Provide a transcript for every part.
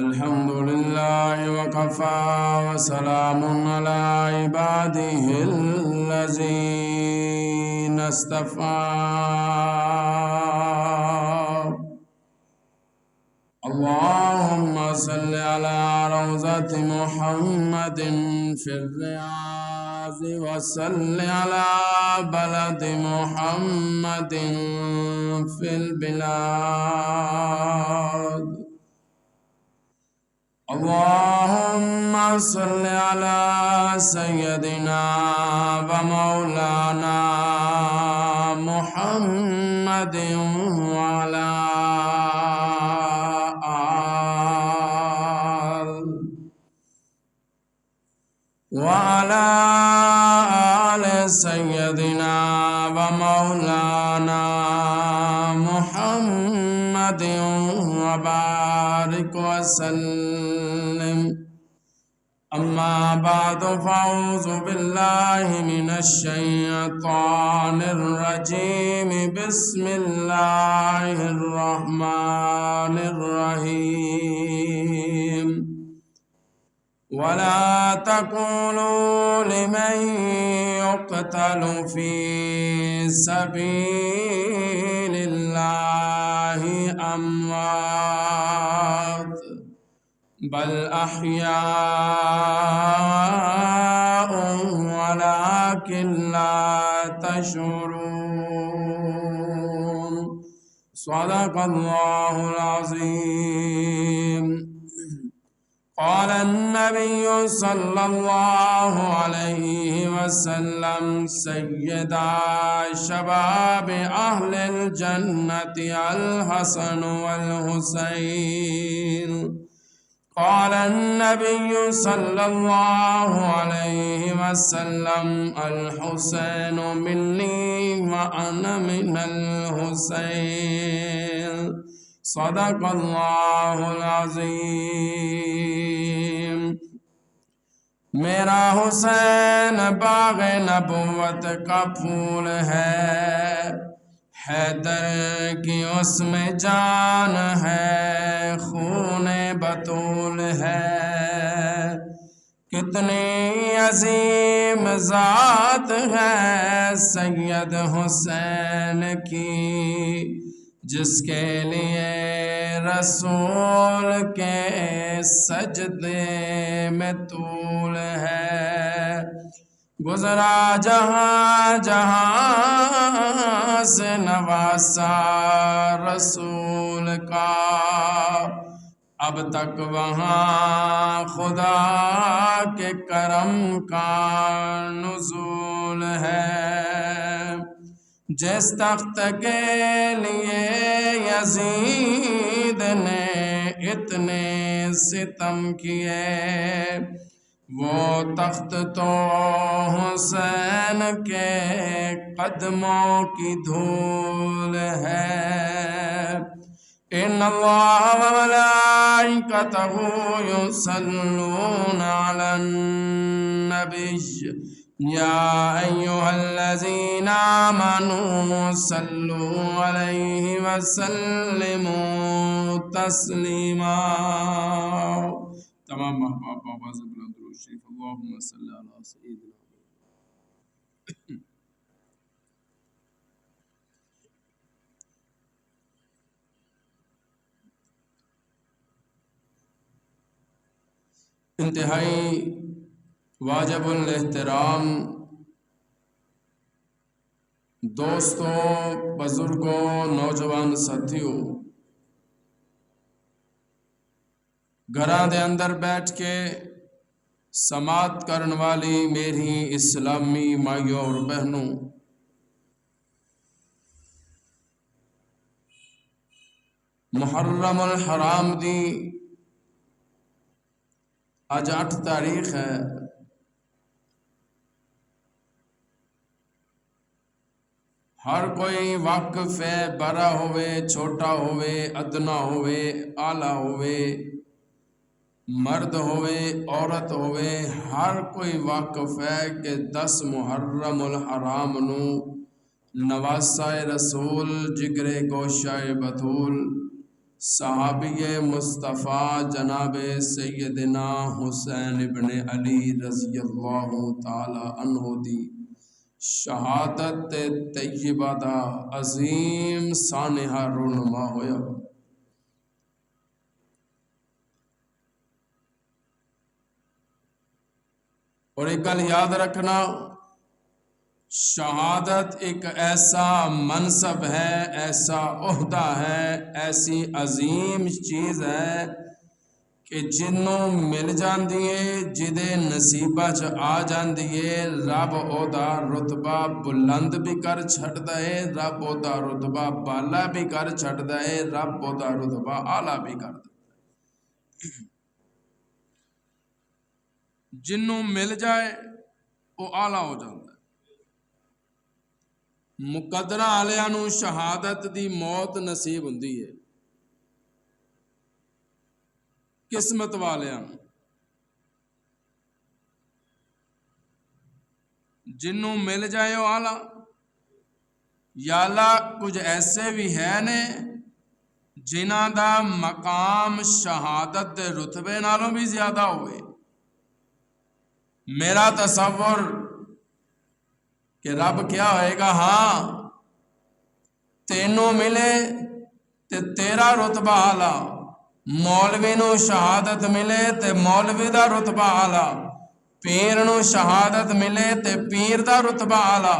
الحمد لله وكفى وسلام على عباده الذين اصطفى اللهم صل على روضة محمد في الرياض وصل على بلد محمد في البلاد اللهم صل على سيدنا ومولانا محمد وعلى آل سيدنا ومولانا محمد وبارك وسلم أما بعد فأعوذ بالله من الشيطان الرجيم بسم الله الرحمن الرحيم ولا تقولوا لمن يقتل في سبيل الله أموات بل أحياء ولكن لا تشعرون صدق الله العظيم. قال النبي صلى الله عليه وسلم سيدا شباب أهل الجنة الحسن والحسين. قال النبي صلى الله عليه وسلم الحسين مني وأنا من الحسين. صدق اللہ العظیم. میرا حسین باغ نبوت کا پھول ہے، حیدر کی اس میں جان ہے، خون بطول ہے. کتنی عظیم ذات ہے سید حسین کی، جس کے لیے رسول کے سجدے میں طول ہے. گزرا جہاں جہاں سے نواسا رسول کا، اب تک وہاں خدا کے کرم کا نزول ہے. جس تخت کے لیے یزید نے اتنے ستم کیے، وہ تخت تو حسین کے قدموں کی دھول ہے. ان اللہ وملائکتہ یصلون علی النبی یا ایہا الذین آمنوا صلوا علیہ وسلموا تسلیما. تمام محباب بابا سے بلند درود شریف. اللہم صلی علی سیدنا. انتہائی واجب الاحترام دوستوں، بزرگوں، نوجوان ساتھیوں، گھراں دے اندر بیٹھ کے سماعت کرن والی میری اسلامی مائیوں اور بہنوں، محرم الحرام دی اج 8 تاریخ ہے. ہر کوئی واقف ہے، بڑا ہوئے، چھوٹا ہوئے، ادنا ہوئے، اعلیٰ ہوئے، مرد ہوئے، عورت ہوئے، ہر کوئی واقف ہے کہ 10 محرم الحرام نو نواسہ رسول جگر گوشہ بطول صحابی مصطفیٰ جناب سیدنا حسین ابن علی رضی اللہ تعالی عنہ دی شہادت طیبہ دا عظیم سانحہ رونما ہویا۔ اور ایک گل یاد رکھنا، شہادت ایک ایسا منصب ہے، ایسا عہدہ ہے، ایسی عظیم چیز ہے کہ جنوں مل جاندی ہے، جدے نصیبہ چ آ جاندی ہے، رب او دا رتبہ بلند بھی کر چھڑدا ہے، رب او دا رتبہ بالا بھی کر چھڑدا ہے، رب او دا رتبہ اعلیٰ بھی کر دا ہے۔ جنوں مل جائے وہ اعلیٰ ہو جاتا ہے۔ مقدرہ آلیاں نوں شہادت دی موت نصیب ہوندی ہے، قسمت والیاں نوں۔ جنوں مل جائے وہ اعلیٰ، یا اللہ کچھ ایسے بھی ہے نے جنہاں دا مقام شہادت دے رتبے نالوں بھی زیادہ ہوئے۔ میرا تصور کہ رب کیا ہوئے گا، ہاں تینوں ملے تے تیرا رتبہ اعلیٰ، مولوی نو شہادت ملے تے مولوی دا رتبہ اعلیٰ، پیر نو شہادت ملے تے پیر دا رتبہ اعلیٰ،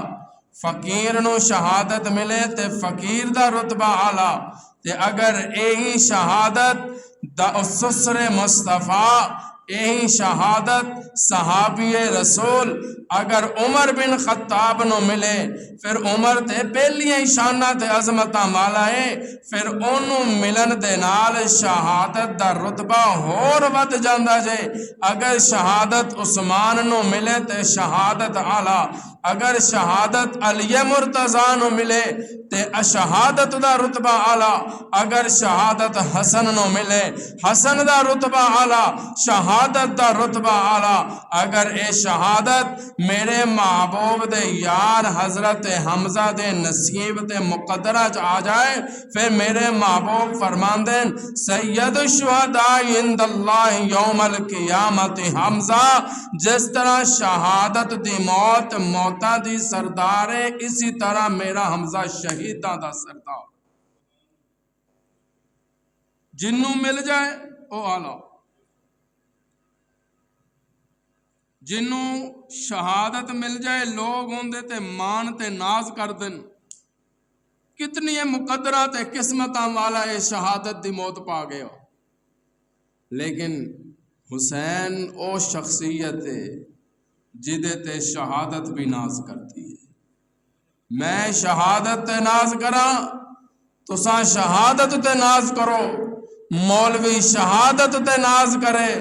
فقیر نو شہادت ملے تے فقیر دا رتبہ اعلیٰ۔ تے اگر یہی شہادت دا سسر مصطفیٰ، یہی شہادت صحابی رسول اگر عمر بن خطاب نو ملے، پھر عمر تے پہلیاں شانہ تے عظمتاں مالا ہے، پھر انہوں ملن دے نال شہادت دا رتبہ ہور ود جاندا جے۔ اگر شہادت عثمان نو ملے تے شہادت اعلیٰ، اگر شہادت علی مرتضیٰ نو ملے تے شہادت دا رتبہ اعلیٰ، اگر شہادت حسن نو ملے حسن دا رتبہ اعلیٰ، شہادت دا رتبہ اعلیٰ۔ اگر اے شہادت میرے محبوب دے یار حضرت حمزہ دے نصیب تے مقدرہ چ آ جائے، پھر میرے محبوب فرماندیں سید الشہداء عند اللہ یوم القیامت حمزہ، جس طرح شہادت دی موت موتاں دی سردار ہے، اسی طرح میرا حمزہ شہیداں دا سردار۔ جنوں مل جائے او اعلیٰ، جنوں شہادت مل جائے لوگ ہوندے تے مان تے ناز کر دن، کتنی مقدرہ تے قسمتاں والا اے شہادت دی موت پا گیا۔ لیکن حسین او شخصیت ہے جدے تے شہادت بھی ناز کرتی ہے۔ میں شہادت تے ناز کراں، تساں شہادت تے ناز کرو، مولوی شہادت تے ناز کرے،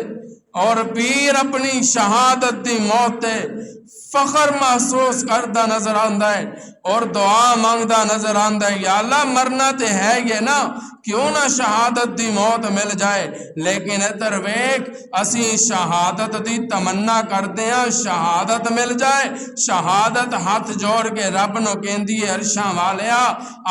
اور پیر اپنی شہادت دی موت تے فخر محسوس کردا نظر آندا ہے اور دعا مانگدا نظر آندا ہے، یا اللہ مرنا تے ہے یہ نا، کیوں نہ شہادت دی موت مل جائے، لیکن ادھر ویکھ اسی شہادت دی تمنا کردے ہاں، شہادت مل جائے، شہادت ہاتھ جوڑ کے رب نو کہندی ہے عرشاں والیا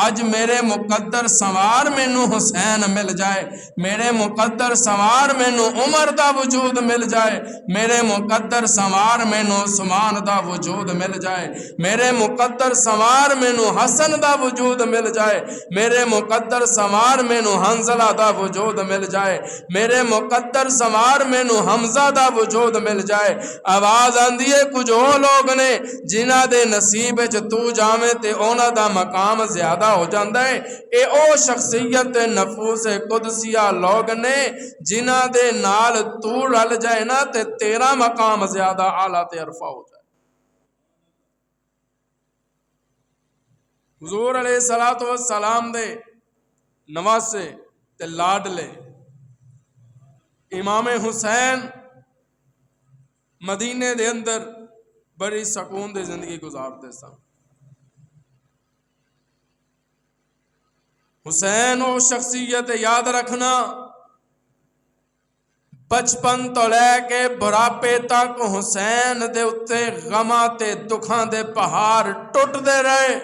اج میرے مقدر سوار مینوں حسین مل جائے، میرے مقدر سوار مینوں عمر دا وجود مل جائے، میرے مقدر سوار مینوں عثمان دا وجود مل جائے، میرے مقدر سوار مینوں حسن دا وجود مل جائے، میرے مقدر سوار مینوں حنزلہ دا وجود مل جائے، میرے مقدر سوار مینوں حمزہ دا وجود مل جائے۔ آواز آندی ہے کچھ وہ لوگ نے جنہاں دے نصیب وچ تو جاویں تے انہاں دا مقام زیادہ ہو جاندا ہے، اے او شخصیت نفوس قدسیہ لوگ نے جنہاں دے نال تو رل جائے نا تے تیرا مقام زیادہ اعلیٰ تے عرفہ ہو جائے۔ حضور علیہ السلام دے نواسے تے لاڈلے امام حسین مدینے دے اندر بڑی سکون دے زندگی گزارتے سن۔ حسین و شخصیت یاد رکھنا، بچپن تو لے کے بڑھاپے تک حسین دے اتے غماں تے دکھاں دے پہاڑ ٹوٹ دے رہے،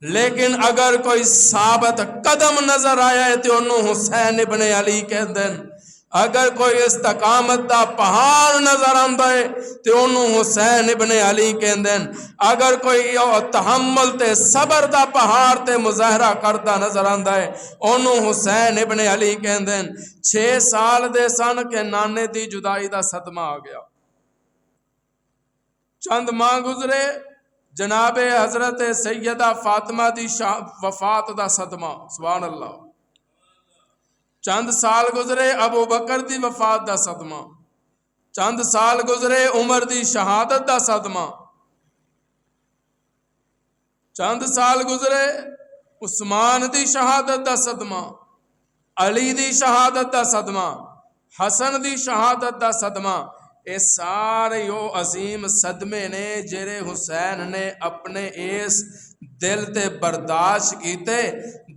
لیکن اگر کوئی ثابت قدم نظر آیا ہے تو انہوں حسین ابن علی کہتے ہیں، اگر کوئی استقامت دا پہاڑ نظر آندا ہے تو انہوں حسین ابن علی کہتے ہیں، اگر کوئی تحمل تے صبر دا پہاڑ تے مظاہرہ کرتا نظر آندا ہے انہوں حسین ابن علی کہتے ہیں۔ 6 سال دے سن کہ نانے دی جدائی دا صدمہ آ گیا، چند ماہ گزرے جناب حضرت سیدہ فاطمہ دی وفات دا صدمہ، سبحان اللہ، چند سال گزرے ابو بکر دی وفات دا صدمہ، چند سال گزرے عمر دی شہادت دا صدمہ، چند سال گزرے عثمان دی شہادت دا صدمہ، علی دی شہادت دا صدمہ، حسن دی شہادت دا صدمہ۔ اے سارے یو عظیم صدمے نے جڑے حسین نے اپنے اس دل تے برداشت کیتے،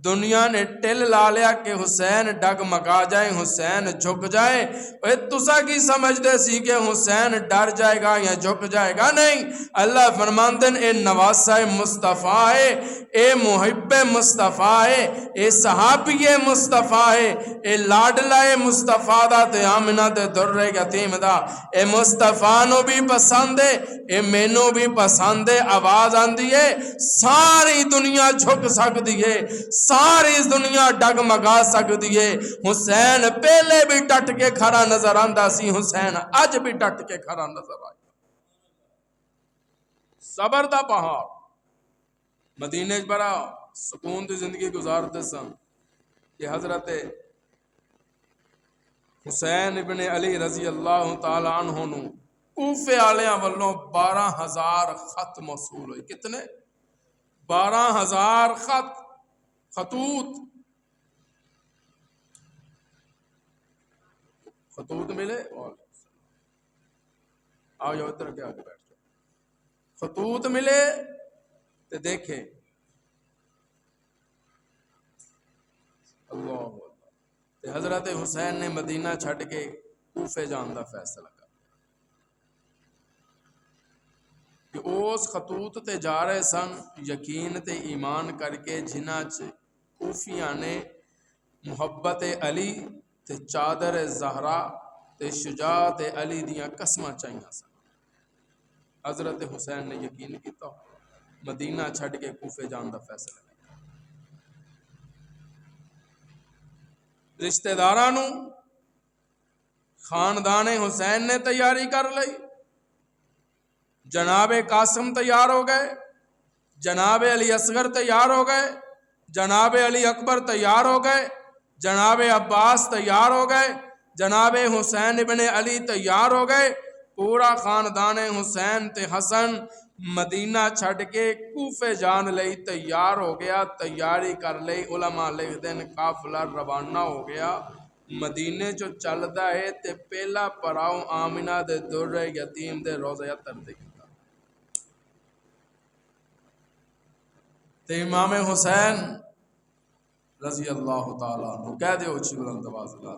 دنیا نے ٹل لا لیا کہ حسین ڈگمگا جائے، حسین جھک جائے۔ اے تسا کی سمجھ دے سی کہ حسین ڈر جائے گا یا جھک جائے گا؟ نہیں، اللہ فرماندے اے نواسہ مصطفیٰ ہے، اے محب مصطفیٰ ہے، اے صحابی مصطفیٰ ہے، اے لاڈلہ مصطفیٰ دا تے آمنہ تے در یتیم دا، اے مصطفیٰ نو بھی پسند ہے، اے مینو بھی پسند ہے۔ آواز آندی ہے ساری دنیا جھک سکتی ہے، ساری دنیا ڈگمگا سکتی ہے، حسین پہلے بھی ڈٹ کے کھڑا نظر آندا سی، حسین اج بھی ڈٹ کے کھڑا نظر آئے۔ صبر دا پہاڑ، مدینے بڑا سکون دی زندگی گزارتے سن کہ حضرت حسین ابن علی رضی اللہ تعالی عنہ نو کوفے آلیاں والوں 12,000 خط موصول ہوئے۔ کتنے؟ 12,000 خطوط ملے۔ آؤ جو ادھر کے آگے بیٹھ جاؤ۔ خطوط ملے تو دیکھیں اللہ تے حضرت حسین نے مدینہ چھٹ کے کوفے جان دا فیصلہ کر کہ اس خطوط تے جا رہے سن یقین تے ایمان کر کے جنہ چ کوفیاں نے محبت علی تے چادر زہرا تے شجاعت علی دیاں قسماں چاہیاں سن۔ حضرت حسین نے یقین کیتا، مدینہ چھٹ کے کوفے جان دا فیصلہ کیا۔ رشتہ دارانوں خاندان حسین نے تیاری کر لئی، جناب قاسم تیار ہو گئے، جناب علی اصغر تیار ہو گئے، جناب علی اکبر تیار ہو گئے، جناب عباس تیار ہو گئے، جناب حسین ابن علی تیار ہو گئے۔ پورا خاندان حسین تے حسن مدینہ چھڑ کے کوفے جان لئی تیار ہو گیا، تیاری کر لئی۔ علماء لکھ دین قافلہ روانہ ہو گیا، مدینے جو چلدا ہے تے پہلا پڑاؤ آمنہ دے در یتیم دے روضہ اطہر تے کیتا۔ تے امام حسین رضی اللہ تعالیٰ عنہ کہہ دے اچھی بلند آواز اللہ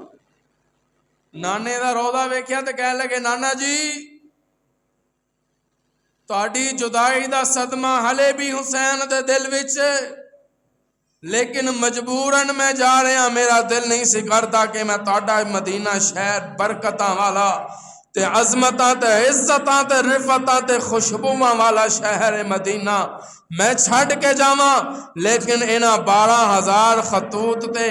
نانے دا روضہ ویکھیا تے کہنے لگے نانا جی تہاڈی جدائی دا صدمہ ہلے بھی حسین دے دل وچ، لیکن مجبوراً میں جا رہا، میرا دل نہیں سی کرتا کہ میں تہاڈا مدینہ شہر برکتاں والا تے عظمتاں تے عزتاں تے رفعتاں تے خوشبواں والا شہر مدینہ میں چھڑ کے جاواں، لیکن انہاں 12,000 خطوط تے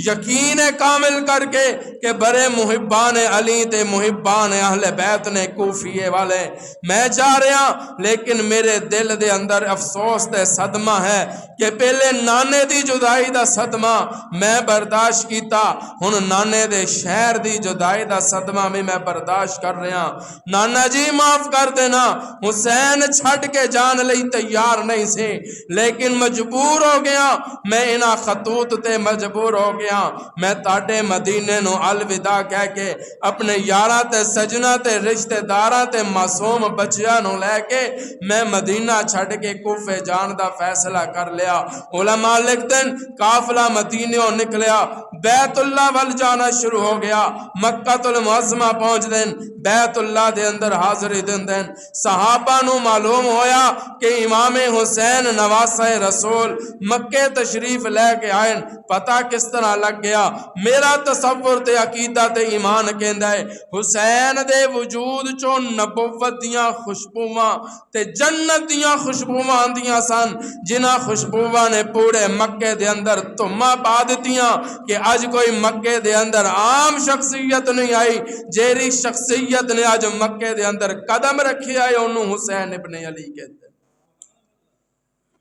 یقین کامل کر کے کہ بڑے محبان علی تے محبان اہل بیت نے کوفیے والے میں جا رہا، لیکن میرے دل دے اندر افسوس تے صدمہ ہے کہ پہلے نانے دی جدائی دا صدمہ میں برداشت کیتا، ہن نانے دے شہر دی جدائی دا صدمہ میں برداشت کر رہا۔ نانا جی معاف کر دینا، حسین چھڑ کے جان لئی تیار نہیں سے، لیکن مجبور ہو گیا، میں انہاں خطوط تے مجبور ہو گیا، میں تاڑے مدینے نو الوداع کہہ کے اپنے یاراں تے سجنہ تے رشتہ داراں تے معصوم بچیاں نو لے کے میں مدینہ چھڑ کے کوفے جان دا فیصلہ کر لیا۔ علماء لکھتے ہیں قافلہ مدینہ نکلیا، بیت اللہ وال جانا شروع ہو گیا، مکہ المعظمہ پہنچ دیں، بیت اللہ دے اندر حاضری دیندے ہیں۔ صحابہ نو معلوم ہویا کہ امام حسین نواسہ رسول مکے تشریف لے کے آئے، پتہ کس طرح لگ گیا؟ میرا تصور تے عقیدہ تے ایمان کہندا ہے حسین دے وجود چوں نبوت دیاں خوشبوواں تے جنت دیاں خوشبوواں آندیاں سن، جنہاں خوشبوواں نے پورے مکے دے اندر تما پا دتیاں کہ اج کوئی مکے دے اندر عام شخصیت نہیں آئی، جیری شخصیت نے اج مکے دے اندر قدم رکھی آئے انہوں حسین ابن علی کہتے ہیں۔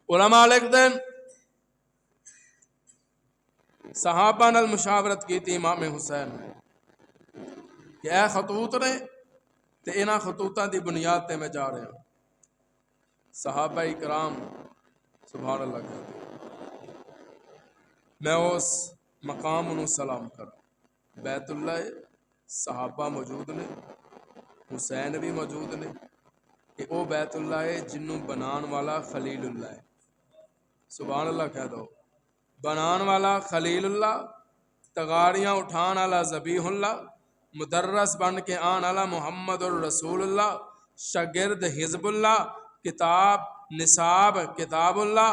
علماء لکھتے ہیں صحابہ نال مشاورت کی تھی امام حسین نے کہ اے خطوط نے تے انہاں خطوطاں دی بنیاد تے میں جا رہا ہوں۔ صحابہ اکرام سبحان اللہ کہتے ہیں میں اس مقام انہوں سلام کروں، بیت اللہ صحابہ موجود نے، حسین بھی موجود نے کہ او بیت اللہ ہے جنوں بنان والا خلیل اللہ ہے۔ سبحان اللہ کہہ دو، بنان والا خلیل اللہ، تغاریاں اٹھان والا ذبیح اللہ، مدرس بن کے آن والا محمد الرسول اللہ، شاگرد حزب اللہ، کتاب نصاب کتاب اللہ،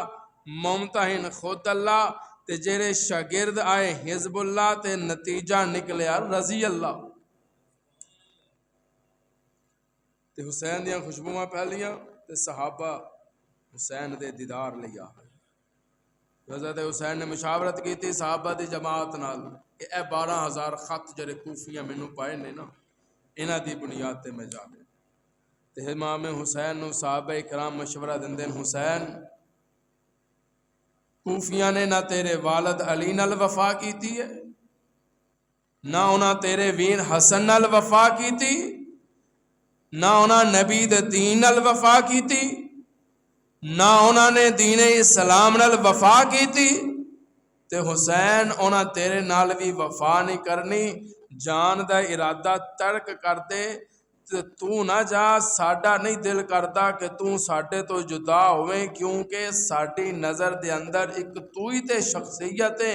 ممتحن خود اللہ، تے جیرے شاگرد آئے حزب اللہ تے نتیجہ نکلیا رضی اللہ۔ تے حسین دیاں خوشبوواں پھیلیاں تے صحابہ حسین دے دیدار لیا۔ حضرت حسین نے مشاورت کی تھی صحابہ دی جماعت نال کہ اے 12,000 خط جڑے کوفیاں مینوں پائے نے نا انہاں دی بنیاد تے میں جا رہا۔ تے امام حسین نو صحابہ کرام مشورہ دیندے حسین کوفیاں نے نہ تیرے والد علی نال وفا کیتی ہے، نہ انہاں تیرے ویر حسن نال وفا کیتی، نہ انہاں نبی دے دین نال وفا کیتی، نہ انہاں نے دین اسلام نال وفا کیتی، تے حسین انہاں تیرے نال بھی وفا نہیں کرنی، جان دا ارادہ ترک کر دے تے تو نہ جا، ساڈا نہیں دل کردا کہ تو ساڈے تو جدا ہوئے، کیونکہ ساڈی نظر دے اندر ایک تو ہی تے شخصیت ہے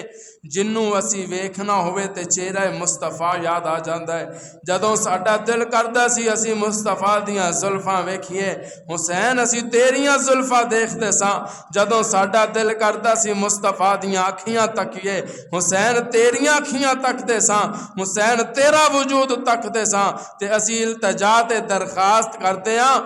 جنوں اسی ویکھنا ہوئے تے چہرہ مصطفیٰ یاد آ جاندا ہے۔ جدوں ساڈا دل کردا سی اسی مصطفیٰ دیاں زلفاں ویکھیے، حسین اسی تیریاں زلفاں دیکھتے ساں، جدوں ساڈا دل کردا سی مصطفیٰ دیاں اکھیاں تکیے، حسین تیریاں اکھیاں تکتے ساں، حسین تیرا وجود تکتے ساں، تے اسی التجا تے درخواست کرتے ہیں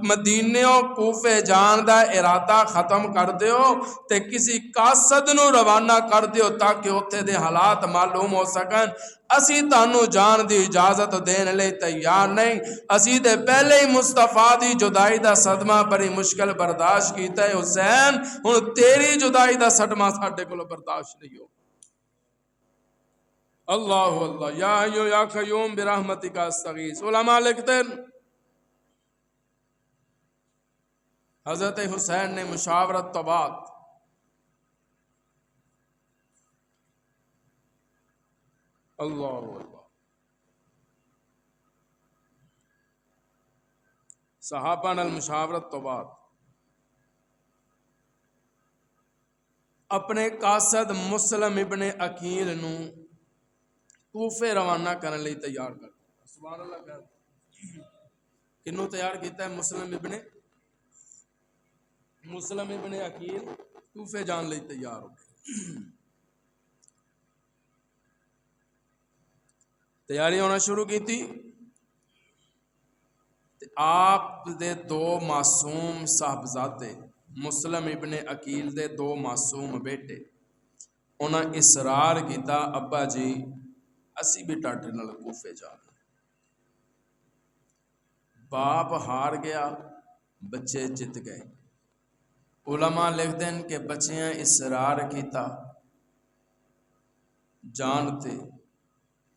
مدینیوں کوفے جان دا ارادہ ختم کر دیو تے کسی قاصد نو روانہ کر دیو تاکہ اتھے دے حالات معلوم ہو سکن۔ اسی تانو جان دی اجازت دین لئی تیار نہیں، اسی دے پہلے ہی مصطفیٰ دی جدائی دا صدمہ بڑی مشکل برداشت کیتا ہے حسین، ہن تیری جدائی دا صدمہ ساڈے کول برداشت نہیں ہو۔ اللہ اللہ یا حیو یا قیوم برحمتک استغیث۔ علماء لکھتے ہیں حضرت حسین نے مشاورت تو بعد اللہ اللہ صحابہ نال مشاورت تو بعد اپنے قاصد مسلم ابن عقیل نو کوفے روانہ کرنے لئی تیار کر دیا۔ سبحان اللہ کہتے کنوں تیار کیتا ہے؟ مسلم ابن عقیل کوفے جان لئی تیار ہو گئے، تیاری ہونا شروع کی تھی۔ آپ دے دو معصوم صاحبزادے مسلم ابن عقیل دے دو معصوم بیٹے انہاں اصرار کیتا ابا جی اسی بھی ٹاٹے نال کوفے جانا۔ باپ ہار گیا، بچے جت گئے۔ علماء لکھ دیں کہ بچیاں اصرار کیتا جانتے،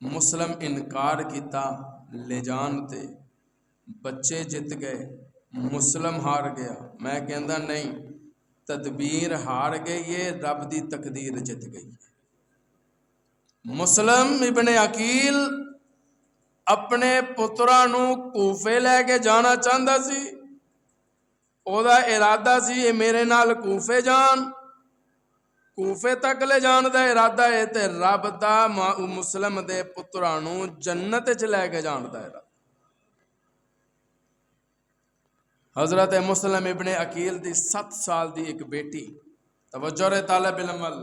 مسلم انکار کیتا لے جانتے، بچے جت گئے، مسلم ہار گیا۔ میں کہندا نہیں، تدبیر ہار گئی ہے، رب دی تقدیر جت گئی ہے۔ مسلم ابن عقیل اپنے پترا نو کوفے لے کے جانا چاہتا سی، او دا ارادہ سی یہ میرے نال کوفے جان، کوفے تک لے جان دا ارادہ ہے تے رب دا مسلم دے پترا نو جنت چ لے کے جان دا ارادہ۔ حضرت مسلم ابن عقیل دی 7 سال دی ایک بیٹی، توجہ رہے طالب علم وال،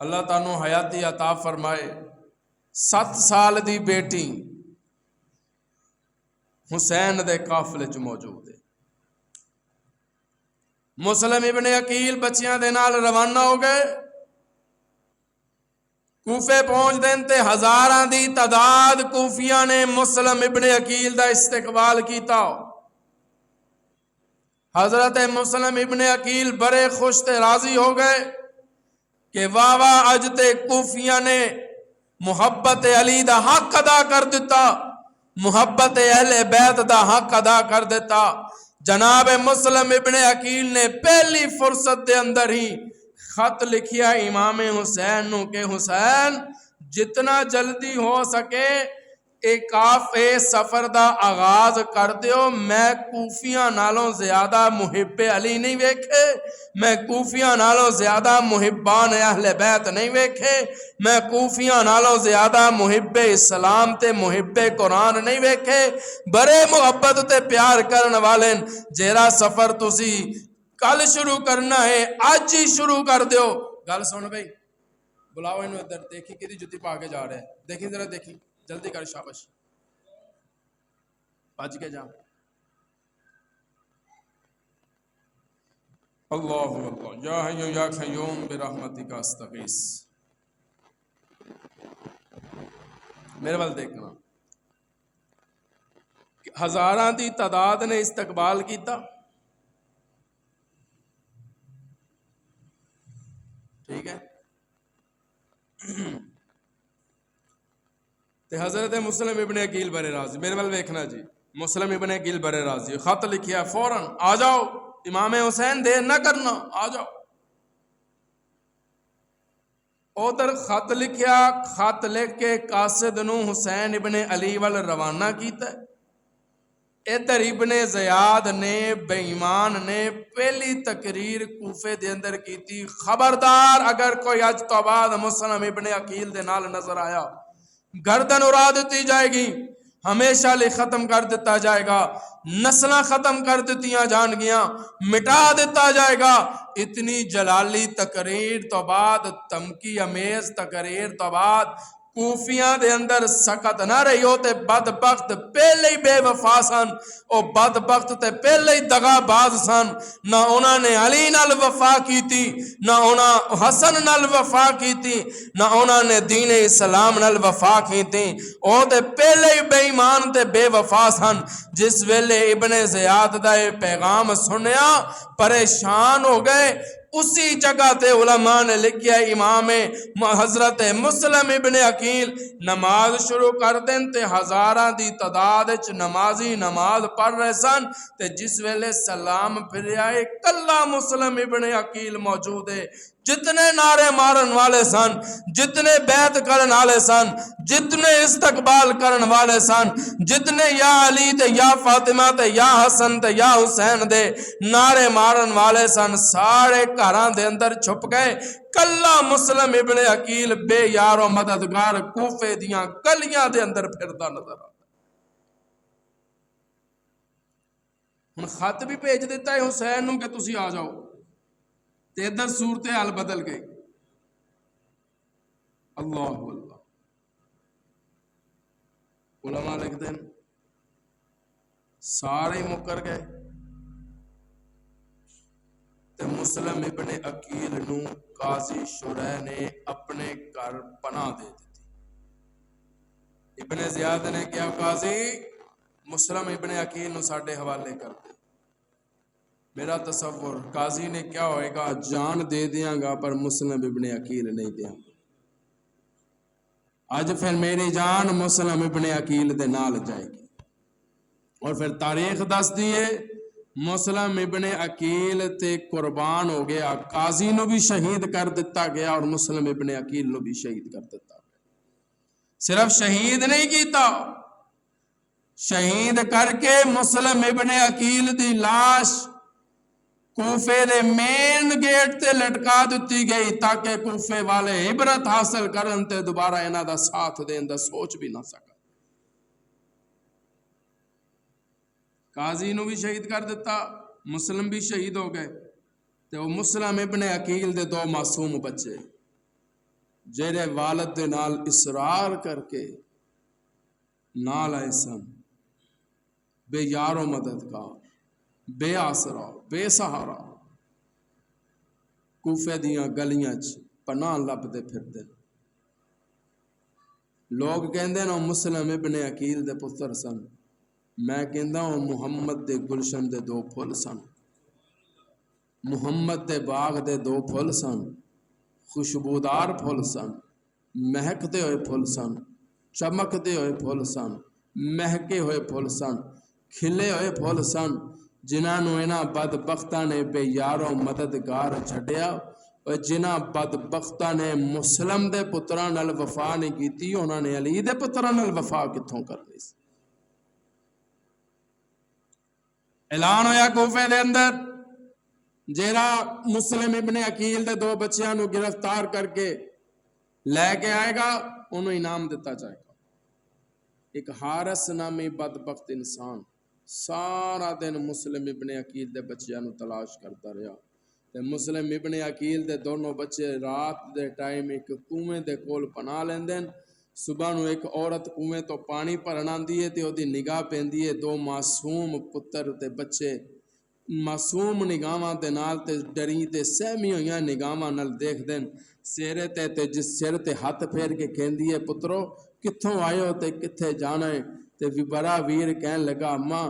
اللہ تعالیٰ حیاتی عطا فرمائے، 7 سال دی بیٹی حسین دے قافلے چ موجود ہے۔ مسلم ابن عقیل بچیاں دے نال روانہ ہو گئے، کوفے پہنچ دین تے ہزاراں دی تعداد کوفیاں نے مسلم ابن عقیل دا استقبال کیتا۔ حضرت مسلم ابن عقیل بڑے خوش تے راضی ہو گئے کہ واہ واہ اج تے کوفیاں نے محبت علی دا حق ادا کر دیتا، محبت اہل بیت دا حق ادا کر دیتا۔ جناب مسلم ابن عقیل نے پہلی فرصت دے اندر ہی خط لکھیا امام حسین نو کہ حسین جتنا جلدی ہو سکے اے سفر دا آغاز کر دیو، میں کوفیاں نالوں زیادہ محب علی نہیں ویکھے، میں کوفیاں نالوں زیادہ محبان اہل بیت نہیں ویکھے، میں کوفیاں نالوں زیادہ محب اسلام تے محب قرآن نہیں ویکھے، بڑے محبت تے پیار کرن والے جیرا سفر تسی کل شروع کرنا ہے آج ہی شروع کر دیو۔ گل سن بھائی، بلاؤ انہوں ادھر، دیکھی کدی جتی پا کے جا رہے ہیں، دیکھی ذرا دیکھی، جلدی کر، شابش بج کے جا۔ اللہ اللہ یا حی یا قیوم برحمتک استغیث۔ میرے وال دیکھنا، ہزاراں دی تعداد نے استقبال کیتا، ٹھیک ہے، تے حضرت مسلم ابن عقیل بڑے راضی، میرے وال دیکھنا جی، مسلم ابن عقیل بڑے راضی، خط لکھیا فوراً آ جاؤ امام حسین دیر نہ کرنا، آ جاؤ۔ ادھر خط لکھیا، خط لکھ کے قاصد نو حسین ابن علی وال روانہ کیتا ہے۔ ادھر ابن زیاد نے بے ایمان نے پہلی تقریر کوفے دے اندر کیتی، خبردار اگر کوئی اج تو بعد مسلم ابن عقیل دے نال نظر آیا گردن اڑا دیتی جائے گی، ہمیشہ لئے ختم کر دیتا جائے گا، نسلیں ختم کر دیتیاں جان گیاں، مٹا دیتا جائے گا۔ اتنی جلالی تقریر تو بعد، تمکی امیز تقریر تو بعد کوفیاں دے اندر سکت نہ رہی ہوتے، بدبخت پہلے ہی بے وفا سن، او بدبخت تے پہلے ہی دغا باز سن، نہ انہوں نے علی نال وفا کی تھی، نہ انہوں حسن نال وفا کی تھی، نہ انہوں نے دین اسلام نال وفا کی تھی، او تے پہلے ہی بے ایمان تے بے وفا سن۔ جس ویلے ابن زیاد دا پیغام سنیا پریشان ہو گئے، اسی جگہ تے علماء نے لکھیا امام حضرت مسلم ابن عقیل نماز شروع کر دیں تے ہزاراں دی تعداد وچ نمازی نماز پڑھ رہے سن، تے جس ویلے سلام پھریا ہے کلا مسلم ابن عقیل موجود ہے۔ جتنے نعرے مارن والے سن، جتنے بیعت کرن والے سن، جتنے استقبال کرن والے سن، جتنے یا علی تے یا فاطمہ تے یا حسن تے یا حسین دے نعرے مارن والے سن، سارے گھراں دے اندر چھپ گئے، کلا مسلم ابن عقیل بے یار و مددگار کوفے دیاں گلیاں دے اندر پھردا نظر آتا۔ ہن خط بھی بھیج دیتا ہے حسین نوں کہ تسی آ جاؤ، تے ادھر صورتحال بدل گئی۔ اللہ اللہ، علماء لکھتے ہیں سارے مکر گئے تے مسلم ابن عقیل نو قاضی شرح نے اپنے گھر پناہ دے دیتی۔ ابن زیاد نے کیا، قاضی مسلم ابن عقیل نو ساڈے حوالے کر دے۔ میرا تصور قاضی نے کیا ہوئے گا، جان دے دیاں گا پر مسلم ابن عقیل نہیں دیاں گا۔ آج پھر میری جان مسلم ابن عقیل دے نال جائے گی، اور پھر تاریخ دس دیئے مسلم ابن عقیل تے قربان ہو گیا، قاضی نو بھی شہید کر دیتا گیا اور مسلم ابن عقیل نو بھی شہید کر دیتا گیا۔ صرف شہید نہیں کیتا، شہید کر کے مسلم ابن عقیل دی لاش کوفے دے مین گیٹ تے لٹکا دیتی گئی تاکہ کوفے والے عبرت حاصل کرن تے دوبارہ انہاں دا ساتھ دین دا سوچ بھی نہ سکا۔ قاضی نو بھی شہید کر دیتا، مسلم بھی شہید ہو گئے۔ تے وہ مسلم ابن عقیل دے دو معصوم بچے جہرے والد دے نال اصرار کر کے نال آئے سن، بے یار و مددگار، بے آسرا، بے سہارا، کوفے دیاں گلیاں پناہ لبدے پھردے۔ لوگ کہندے نا مسلم ابن عقیل دے پتر سن، میں کہندا ہوں محمد دے گلشن دے دو پھل سن، محمد دے باغ دے دو پھل سن، خوشبودار پھل سن، مہکتے ہوئے پھل سن، چمکتے ہوئے پھل سن، مہکے ہوئے پھل سن، کھلے ہوئے پھل سن، جنہاں نو انہاں بدبختاں نے بے یارو مددگار چھڈیا، اور جنہاں بدبختاں نے مسلم دے پتراں نال وفا نہیں کیتی، انہاں نے علی دے پتراں نال وفا کتھوں کرنی سی۔ اعلان ہویا کوفے دے اندر، جیڑا مسلم ابن عقیل دے دو بچیاں نو گرفتار کر کے لے کے آئے گا انہوں انعام دیتا جائے گا۔ ایک حارث نامی بدبخت انسان سارا دن مسلم ابن عقیل دے بچیاں نو تلاش کرتا رہا، تے مسلم ابن عقیل دے دونوں بچے رات دے ٹائم ایک کنویں دے کول پناہ لیندے، صبح نو ایک عورت کنویں تو پانی بھرن آندی ہے تے او دی نگاہ پیندی ہے، دو معصوم پتر تے بچے معصوم نگاہاں دے نال تے ڈری تے سہمی ہوئیاں نگاہاں نال دیکھ دین، سیرے تے جس سر تے ہاتھ پھیر کے کہندی ہے پترو کتھوں آئے ہو تے کتھے جانا ہے؟ تے بڑا ویر کہن لگا اماں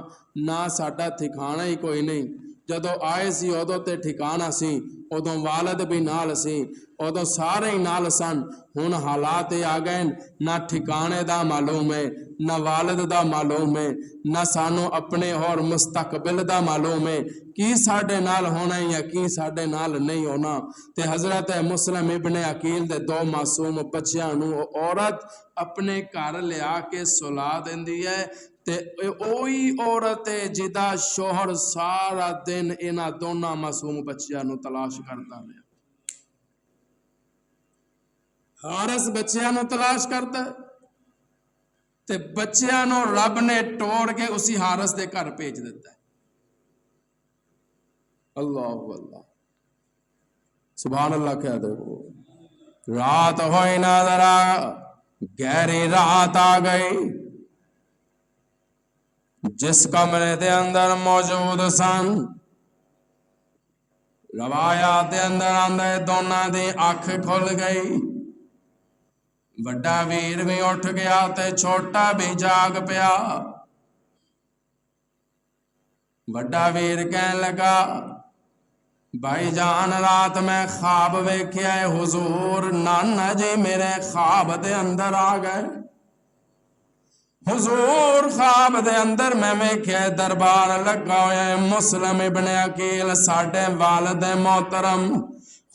نہ ساڈا ٹھکانا ہی کوئی نہیں، جدو آئے سی ادو تے ٹھکانا سی، ادو والد بھی نال سی، ادو سارے ہی نال سن، ہن حالات آ گئے نہ ٹھکانے دا معلوم ہے، نہ والد دا معلوم ہے، نہ سانو اپنے اور مستقبل دا معلوم ہے، کی ساڈے نال ہونا ہے یا کی ساڈے نال نہیں ہونا۔ تے حضرت مسلم ابن عقیل دے دو معصوم بچیاں نو عورت اپنے گھر لیا کے سلا دیندی ہے، تے اوہی عورت ہے جدا شوہر سارا دن انہاں دونوں معصوم بچیاں نو تلاش کرتا رہا۔ حارث بچیاں نو تلاش کرتا ہے تے بچیاں نو رب نے توڑ کے اسی حارث دے گھر بھیج دیتا ہے۔ اللہ اللہ سبحان اللہ کہہ دو۔ رات ہوئی نہ ذرا گہری رات آ گئی، جس کمرے دے اندر موجود سن روایات دے اندر آندے دونوں دی اکھ کھل گئی، وڈا ویر بھی اٹھ گیا تے چھوٹا بھی جاگ پیا۔ وڈا ویر کہن لگا بھائی جان رات میں خواب ویکھیا ہے حضور، نانا جی میرے خواب دے اندر آ گئے، حضور خواب دے اندر میں ویکھیا ہے دربار لگا ہویا ہے مسلم ابن عقیل ساڈے والد محترم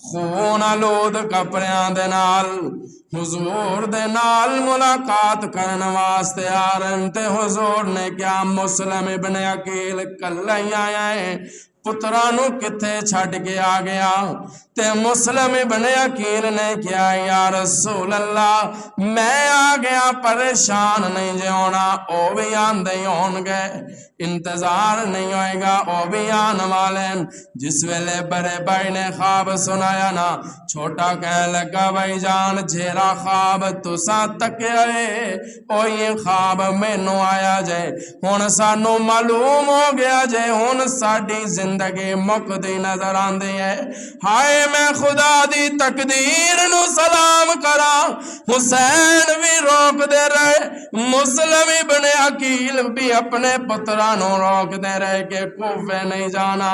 خون آلود کپڑیاں دے نال حضور دے نال ملاقات کرن واسطے آ رہے، تے حضور نے کیا مسلم ابن عقیل کلا ہی آیا ہے، پترانو کتھے چھڈ کے آ گیا؟ تے مسلم ابن عقیل نے کیا یا رسول اللہ میں آ گیا، پریشان نہیں جے ہونا، او بھی آندے ہون گے، انتظار نہیں ہوئے گا، او بھی آن والے۔ جس ویلے بڑے بھائی نے خواب سنایا نا، چھوٹا کہنے لگا بھائی جان جیرا خواب تساں تکیا ہے او یہ خواب مینوں آیا جے، ہن سانو معلوم ہو گیا جے ہن ساڈی زندگی مکدی نظر آندی ہے۔ ہائے میں خدا دی تقدیر نو سلام کرا، حسین بھی روک دے رہے، مسلم ابن عقیل بھی اپنے پترانو روک دے رہے کہ کوفے نہیں جانا،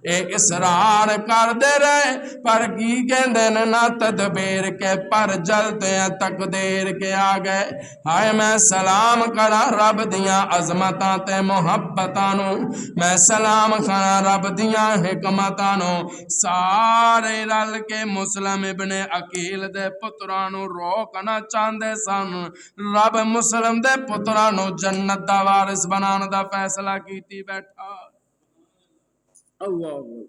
اے اصرار کر دے رہے، پر کی کہندے نہ تدبیر کے پر جلتے ہیں تقدیر کے آگے۔ ہائے میں سلام کرا رب دیاں عظمتاں تے محبتاں نو، میں سلام کرا رب دیاں حکمتاں نو، سارے رل کے مسلم ابن عقیل دے پتراں نو روکنا چاہندے سن، رب مسلم دے پتراں نو جنت دا وارث بنان دا فیصلہ کیتی بیٹھا۔ اللہ اللہ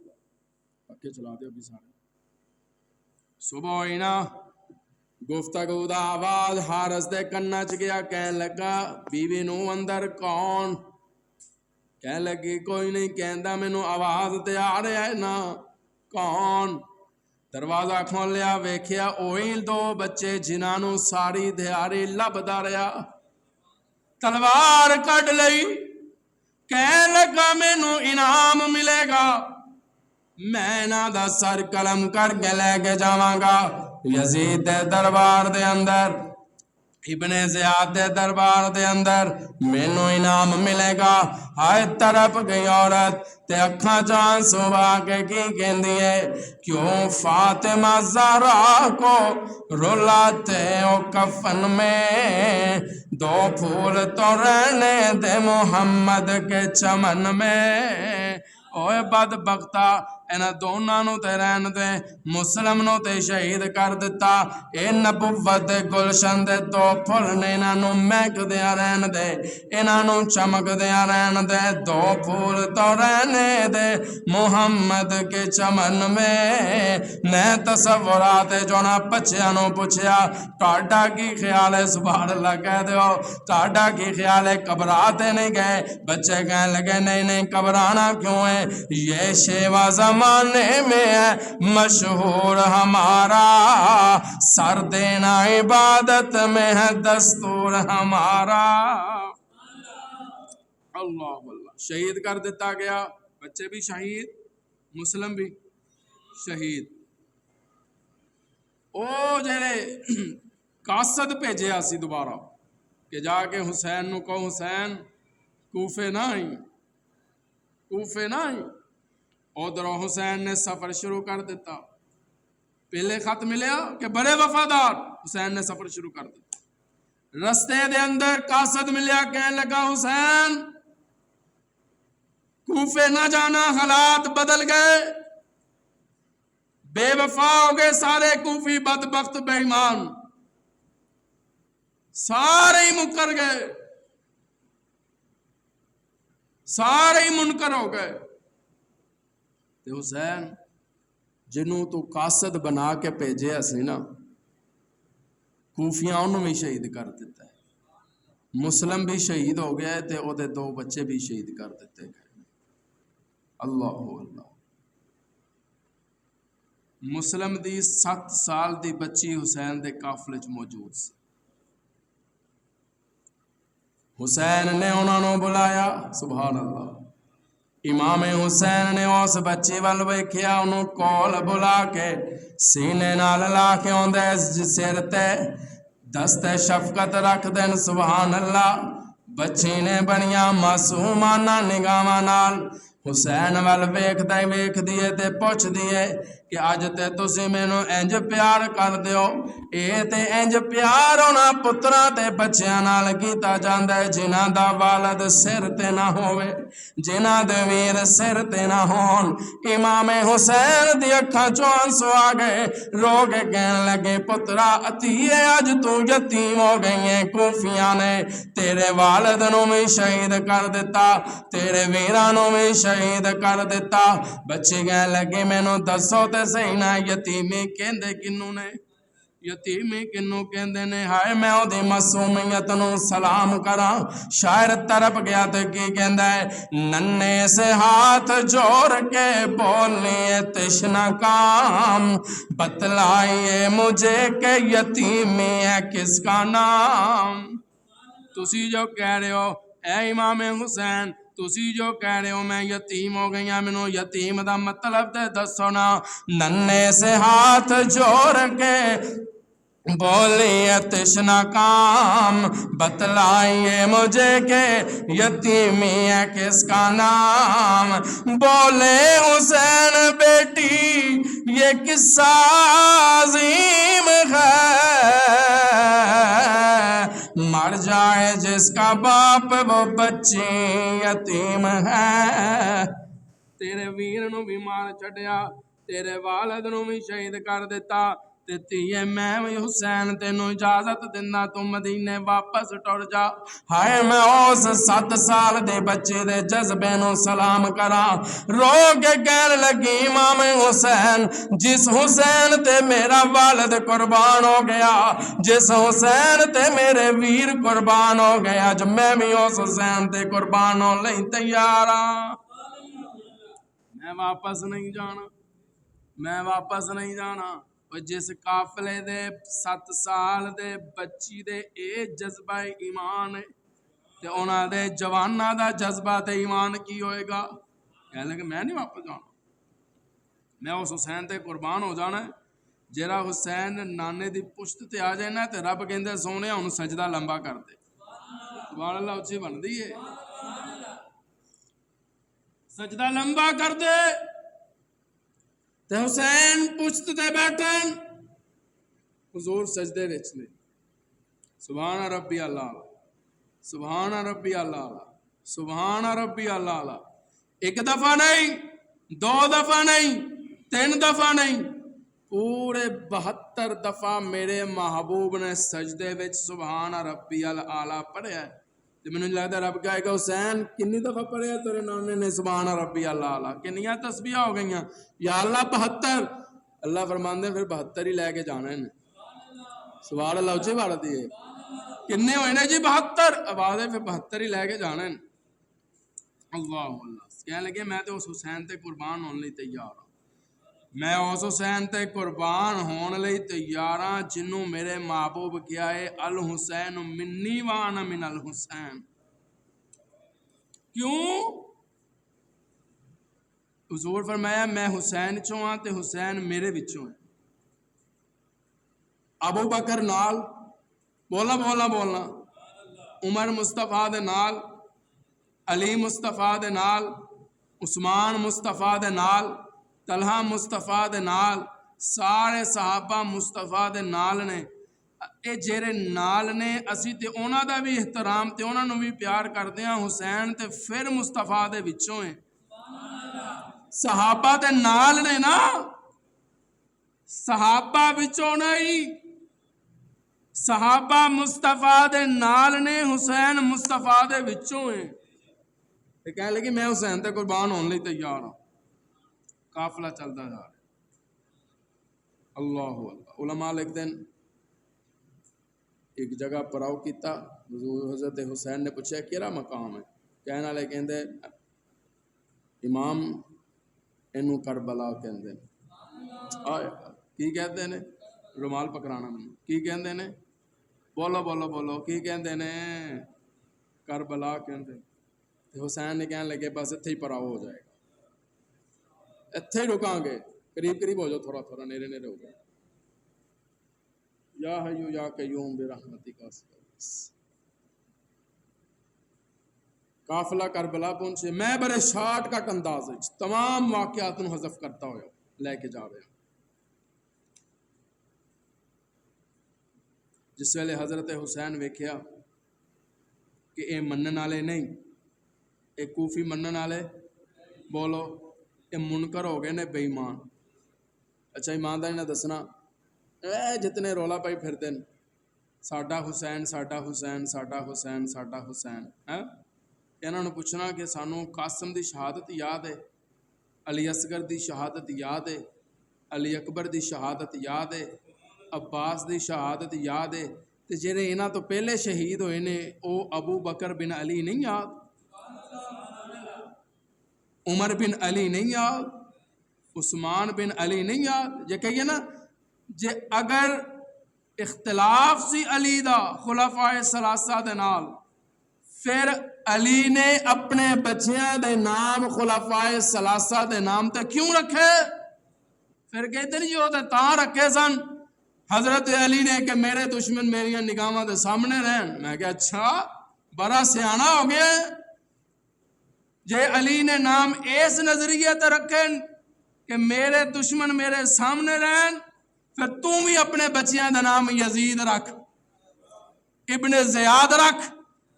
پکے چلا دے ابھی سارے۔ صبح ہوئی نا، گفتگو دا آواز حارث دے کنا چ گیا، کہن لگا بیوی نو اندر کون؟ کہنے لگی کوئی نہیں کہندا مینوں آواز تے آ رہا ہے نا کون دروازہ کھولیا ویکھیا اوہی دو بچے جنہاں نوں ساری دیہاڑی لبدا رہیا تلوار کڈ لئی کہنے لگا مینوں انعام ملے گا میں انہاں دا سر قلم کر کے لے کے جاواں گا یزید دے دربار دے اندر ابن زیاد دے دربار دے اندر مینوں انعام ملے گا ہائے تڑپ گئی عورت تے اکھاں چاں صبح کے کی کہندی ہے کیوں فاطمہ زہرا کو رلاتے ہو کفن میں دو پھول تو رہنے دے محمد کے چمن میں اوے بدبختہ انہاں دوناں نوں تے رہن دے مسلم نوں تے شہید کر دتا اے نبوت دے گلشن دے دو پھل نے انہاں نوں مہک دیا رہن دے انہاں نوں چمک دیا رہن دے دو پھول تو رہنے دے محمد کے چمن میں نئے تصورات جو نہ بچیاں نوں پوچھیا تہاڈا کی خیال ہے سبحان اللہ کہہ دیو تہاڈا کی خیال ہے گھبراتے نہیں گئے بچے کہنے لگے نہیں گھبرانا کیوں ہے یہ شیوا زمانے میں ہے مشہور ہمارا سر دینا عبادت میں ہے دستور ہمارا اللہ شہید کر دیتا گیا بچے بھی شہید مسلم بھی شہید او جڑے قاصد بھیجیا سی دوبارہ کہ جا کے حسین نو کہو حسین کوفے نہ ادھر حسین نے سفر شروع کر دیتا پہلے خط ملیا کہ بڑے وفادار حسین نے سفر شروع کر دیتا رستے دے اندر قاصد ملیا کہنے لگا حسین کوفے نہ جانا حالات بدل گئے بے وفا ہو گئے سارے کوفی بدبخت بے ایمان سارے ہی مکر گئے سارے ہی منکر ہو گئے تے حسین جنوں تو قاصد بنا کے بھیجے اسی نا کوفیاں انہوں بھی شہید کر دیتا ہے مسلم بھی شہید ہو گیا تے او دے دو بچے بھی شہید کر دیتے گئے اللہ مسلم دی 7 سال دی بچی حسین دے قافلے چ موجود سی حسین نے انہوں نے بلایا سبحان اللہ امام حسین نے اس بچی وال ویکھیا انہوں کول بلا کے سینے نال لا کے اوندے سر تے دست شفقت رکھ دین سبحان اللہ بچی نے بڑیاں معصومانہ نگاہاں نال حسین وال ویکھدا ہی ویکھدی ہے تے پوچھ دیے کہ اج تے تسی مینوں انج پیار کر دیو اے تے انج پیار ہونا پتراں تے بچیاں نال کیتا جاندا ہے جنہاں دا والد سر تے نہ ہوے جنہاں دے ویر سر تے نہ ہون امام حسین دی اکھاں چوں آنسو آ گئے رو کے کہن لگے پترا عطیے اج تو یتیم ہو گئی ہے کوفیاں نے تیرے والد نوں بھی شہید کر دیتا تیرے ویراں نوں بھی شہید کر دیتا بچے کہن لگے مینوں دسو تے صحیح نہ یتیمی کہندے کنوں نے یتیمی کنوں کہندے نے ہائے میں او دی معصومیت نوں سلام کراں شاعر تڑپ گیا تے کی کہندا ہے ننھے سے ہاتھ جوڑ کے بولیے تشنا کام بتلائیے مجھے کہ یتیمی ہے کس کا نام تسی جو کہہ رہے ہو اے امام حسین تسی جو کہہ رہے ہو میں یتیم ہو گئی ہوں مینوں یتیم دا مطلب تے دسو نا ننھے سے ہاتھ جوڑ کے بولیے تشنا کام بتلائیے مجھے کہ یتیمی ہے کس کا نام بولے حسین بیٹی یہ قصہ عظیم ہے مر جائے جس کا باپ وہ بچی یتیم ہے تیرے ویر نو بھی مار چھڈیا تیرے والد نو بھی شہید کر دیتا تے تیے میں وی حسین تینوں اجازت دینا تو مدینے واپس ٹر جا. ہائے میں اس 7 سال دے بچے دے جذبے نو سلام کرا. رو کے کہن لگی امام حسین جس حسین تے میرا والد قربان ہو گیا, جس حسین تے میرے ویر قربان ہو گیا, جو میں بھی اس حسین تے قربان ہو لئی تیار ہاں. میں واپس نہیں جانا, میں واپس نہیں جانا. جس قافلے دے 7 سال دے بچی دے اے جذبہ ایمان ہے تے انہاں دے جواناں دا جذبہ تے ایمان کی ہوئے گا. کہنے لگے میں نہیں واپس جانا, میں اس حسین تے قربان ہو جانا ہے. جیڑا حسین نانے دی پشت تے آ جائے نا تے رب کہندے سونے انہوں سجدہ لمبا کر دے. سبحان اللہ اچھی بن دی ہے, سجدہ لمبا کر دے تے حسین پشت تے بیٹھن, حضور سجدے وچ نے. سبحان ربی اللہ, سبحان ربی اللہ, سبحان ربی اللہ. ایک دفعہ نہیں, 2 دفعہ نہیں, 3 دفعہ نہیں, پورے 72 دفعہ میرے محبوب نے سجدے وچ سبحان ربی اللہ پڑھیا ہے. تو میں نے لگتا رب کہے گا حسین کنی دفعہ پڑھیا تیرے نانے نے سبحان ربی اللہ, کنیاں تسبیحاں ہو گئیاں یا اللہ 72. اللہ فرماندے پھر 72 ہی لے کے جانا ہے. سبحان اللہ اچھی بات ہے. کنے ہوئے نے جی 72, آواز ہے پھر 72 ہی لے کے جانا ہے. اللہ اللہ کہنے لگے میں تو اس حسین تے قربان ہونے لئی تیار ہوں, میں اس حسین تے قربان ہونے لئی تیار ہاں جنوں میرے محبوب کیا ہے الحسین منی وانا من الحسین. کیوں؟ حضور فرمایا میں حسین چوں ہاں تے حسین میرے وچوں ہے. ابو بکر نال بولنا بولنا بولنا, عمر مصطفیٰ دے نال, علی مصطفیٰ دے نال, عثمان مصطفیٰ دے نال, طلحہ مصطفیٰ دے نال, سارے صحابہ مصطفیٰ دے نال نے. اے جیرے نال نے اسی تے اونا دا بھی احترام تے اونا نو بھی پیار کردے ہیں. حسین تے پھر مصطفیٰ دے وچوں ہیں, صحابہ دے نال نے نا, صحابہ وچوں نہیں, صحابہ مصطفیٰ دے نال نے, حسین مصطفیٰ دے وچوں ہیں. تے کہنے لگی میں حسین تے قربان ہونے لئی تیار ہوں. قافلہ چلتا جا رہا ہے. اللہ اللہ. علماء لکھتے ہیں ایک جگہ پڑاؤ کیتا, حضرت حسین نے پوچھا کیڑا مقام ہے, کہنے والے کہندے امام اینو کربلا کہندے ہیں. آئے کی کہتے ہیں, رومال پکڑانا میں کی کہندے ہیں, بولو بولو بولو کی کہندے ہیں, کربلا کہندے. حسین نے کہنے لگے بس اتھے ہی پڑاؤ ہو جائے گا, اتھے ہی رکاں گے, قریب قریب ہو جاؤ, تھوڑا تھوڑا نیرے نیرے ہو گئے. یا حیو یا قیوم برحمتک استغیث. قافلہ کربلا پہنچے. میں بڑے شارٹ کٹ انداز تمام واقعات حذف کرتا ہوا لے کے جا رہا. جس ویلے حضرت حسین ویکھیا کہ اے منن والے نہیں, اے کوفی منن والے, بولو اے منکر ہو گئے نے بے ایمان. اچھا ایمانداری نہ دسنا جتنے رولا پائی پھرتے ہیں ساڈا حسین ساڈا حسین ساڈا حسین ساڈا حسین, انہوں نے پوچھنا کہ سانو قاسم دی شہادت یاد ہے, علی اصغر دی شہادت یاد ہے, علی اکبر دی شہادت یاد ہے, عباس دی شہادت یاد ہے, تے جڑے انہاں تو پہلے شہید ہوئے نے او ابو بکر بن علی نہیں یاد, عمر بن علی نہیں یاد, عثمان بن علی نہیں یاد. یہ کہیے نا جے اگر اختلاف سی علی دا خلفاء ثلاثہ دے نال, پھر علی نے اپنے بچیاں دے نام خلفاء ثلاثہ دے نام تے کیوں رکھے؟ پھر کہتے نہیں جو تاں رکھے سن حضرت علی نے کہ میرے دشمن میری نگاہاں دے سامنے رہن. میں کہ اچھا بڑا سیانا ہو گیا. جے علی نے نام اس نظریے تے رکھے کہ میرے دشمن میرے سامنے رہن, پھر تم بھی اپنے بچیاں دا نام یزید رکھ, ابن زیاد رکھ,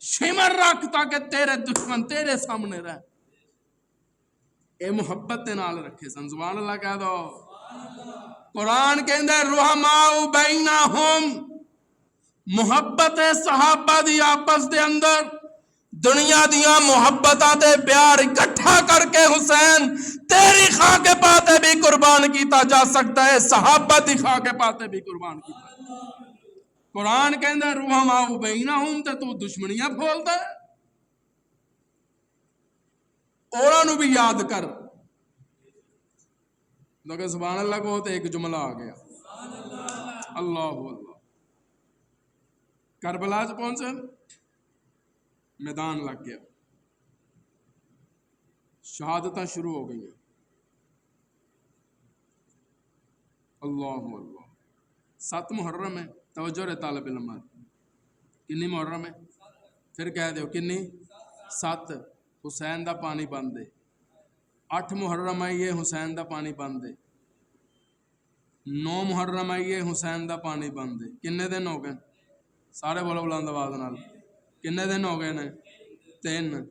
شمر رکھ, تاکہ تیرے دشمن تیرے سامنے رہن. اے محبت دے نال رکھے سن. سبحان اللہ کہہ دو. قرآن کہندا رحماء بینہم، محبت صحابہ دی آپس دے اندر، دنیا دیاں محبتاں تے پیار اکٹھا کر کے حسین تیری خاک کے پاتے بھی قربان کیتا جا سکتا ہے، صحابہ دی خاک کے پاتے بھی قربان کیتا جا سکتا ہے۔ قرآن کہندا رحماء بینہم تے تو دشمنیاں پھولدا ہے، اوراں نو بھی یاد کر۔ لیکن سبحان اللہ کو تو ایک جملہ آ گیا، اللہ اللہ۔ کربلا سے پہنچے، میدان لگ گیا، شہادتیں شروع ہو گئی ہیں، اللہ اللہ۔ 7 محرم ہے، توجہ رہے طالب علم، کنی محرم ہے؟ پھر کہہ دیو کنی؟ 7۔ حسین دا پانی بند ہے۔ 8 محرم آئیے حسین دا پانی بند ہے۔ 9 محرم آئیے حسین دا پانی بند ہے۔ کنے دن ہو گئے؟ سارے بولو بلند آواز نال، کنے دن ہو گئے نے؟ 3۔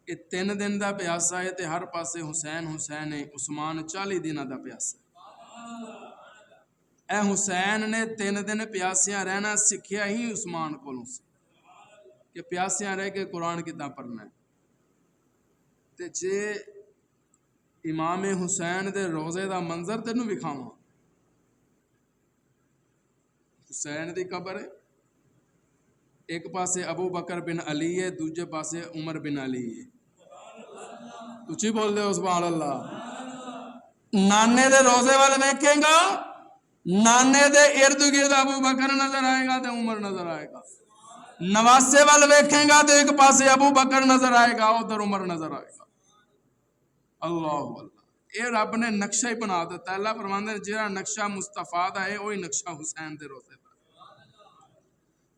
یہ 3 دن دا پیاسا ہے تے ہر پاسے حسین حسین ہے۔ عثمان 40 دن دا پیاسا ہے۔ اے حسین نے 3 دن پیاسیاں رہنا سکھیا ہی عثمان کو سے کہ پیاسیاں رہ کے قرآن کتاب پڑھنا ہے۔ تے جے امام حسین دے روزے دا منظر تینوں وکھاواں، حسین دی قبر ہے، ایک پاسے ابو بکر بن علی ہے، دوجے پاسے عمر بن علی ہے۔ اچھی بول دے ہو سبحان اللہ۔ نانے دے روزے والے دیکھیں گا، نانے دے ارد گرد ابو بکر نظر آئے گا تے عمر نظر آئے گا۔ نواسے والے دیکھیں گا تو ایک پاسے ابو بکر نظر آئے گا، ادھر عمر نظر آئے گا۔ اللہ اللہ، اے رب نے نقشہ ہی بنا دیتا ہے۔ اللہ فرماندے ہیں جہاں نقشہ مصطفیٰ دا ہے وہی نقشہ حسین دے روزے دا۔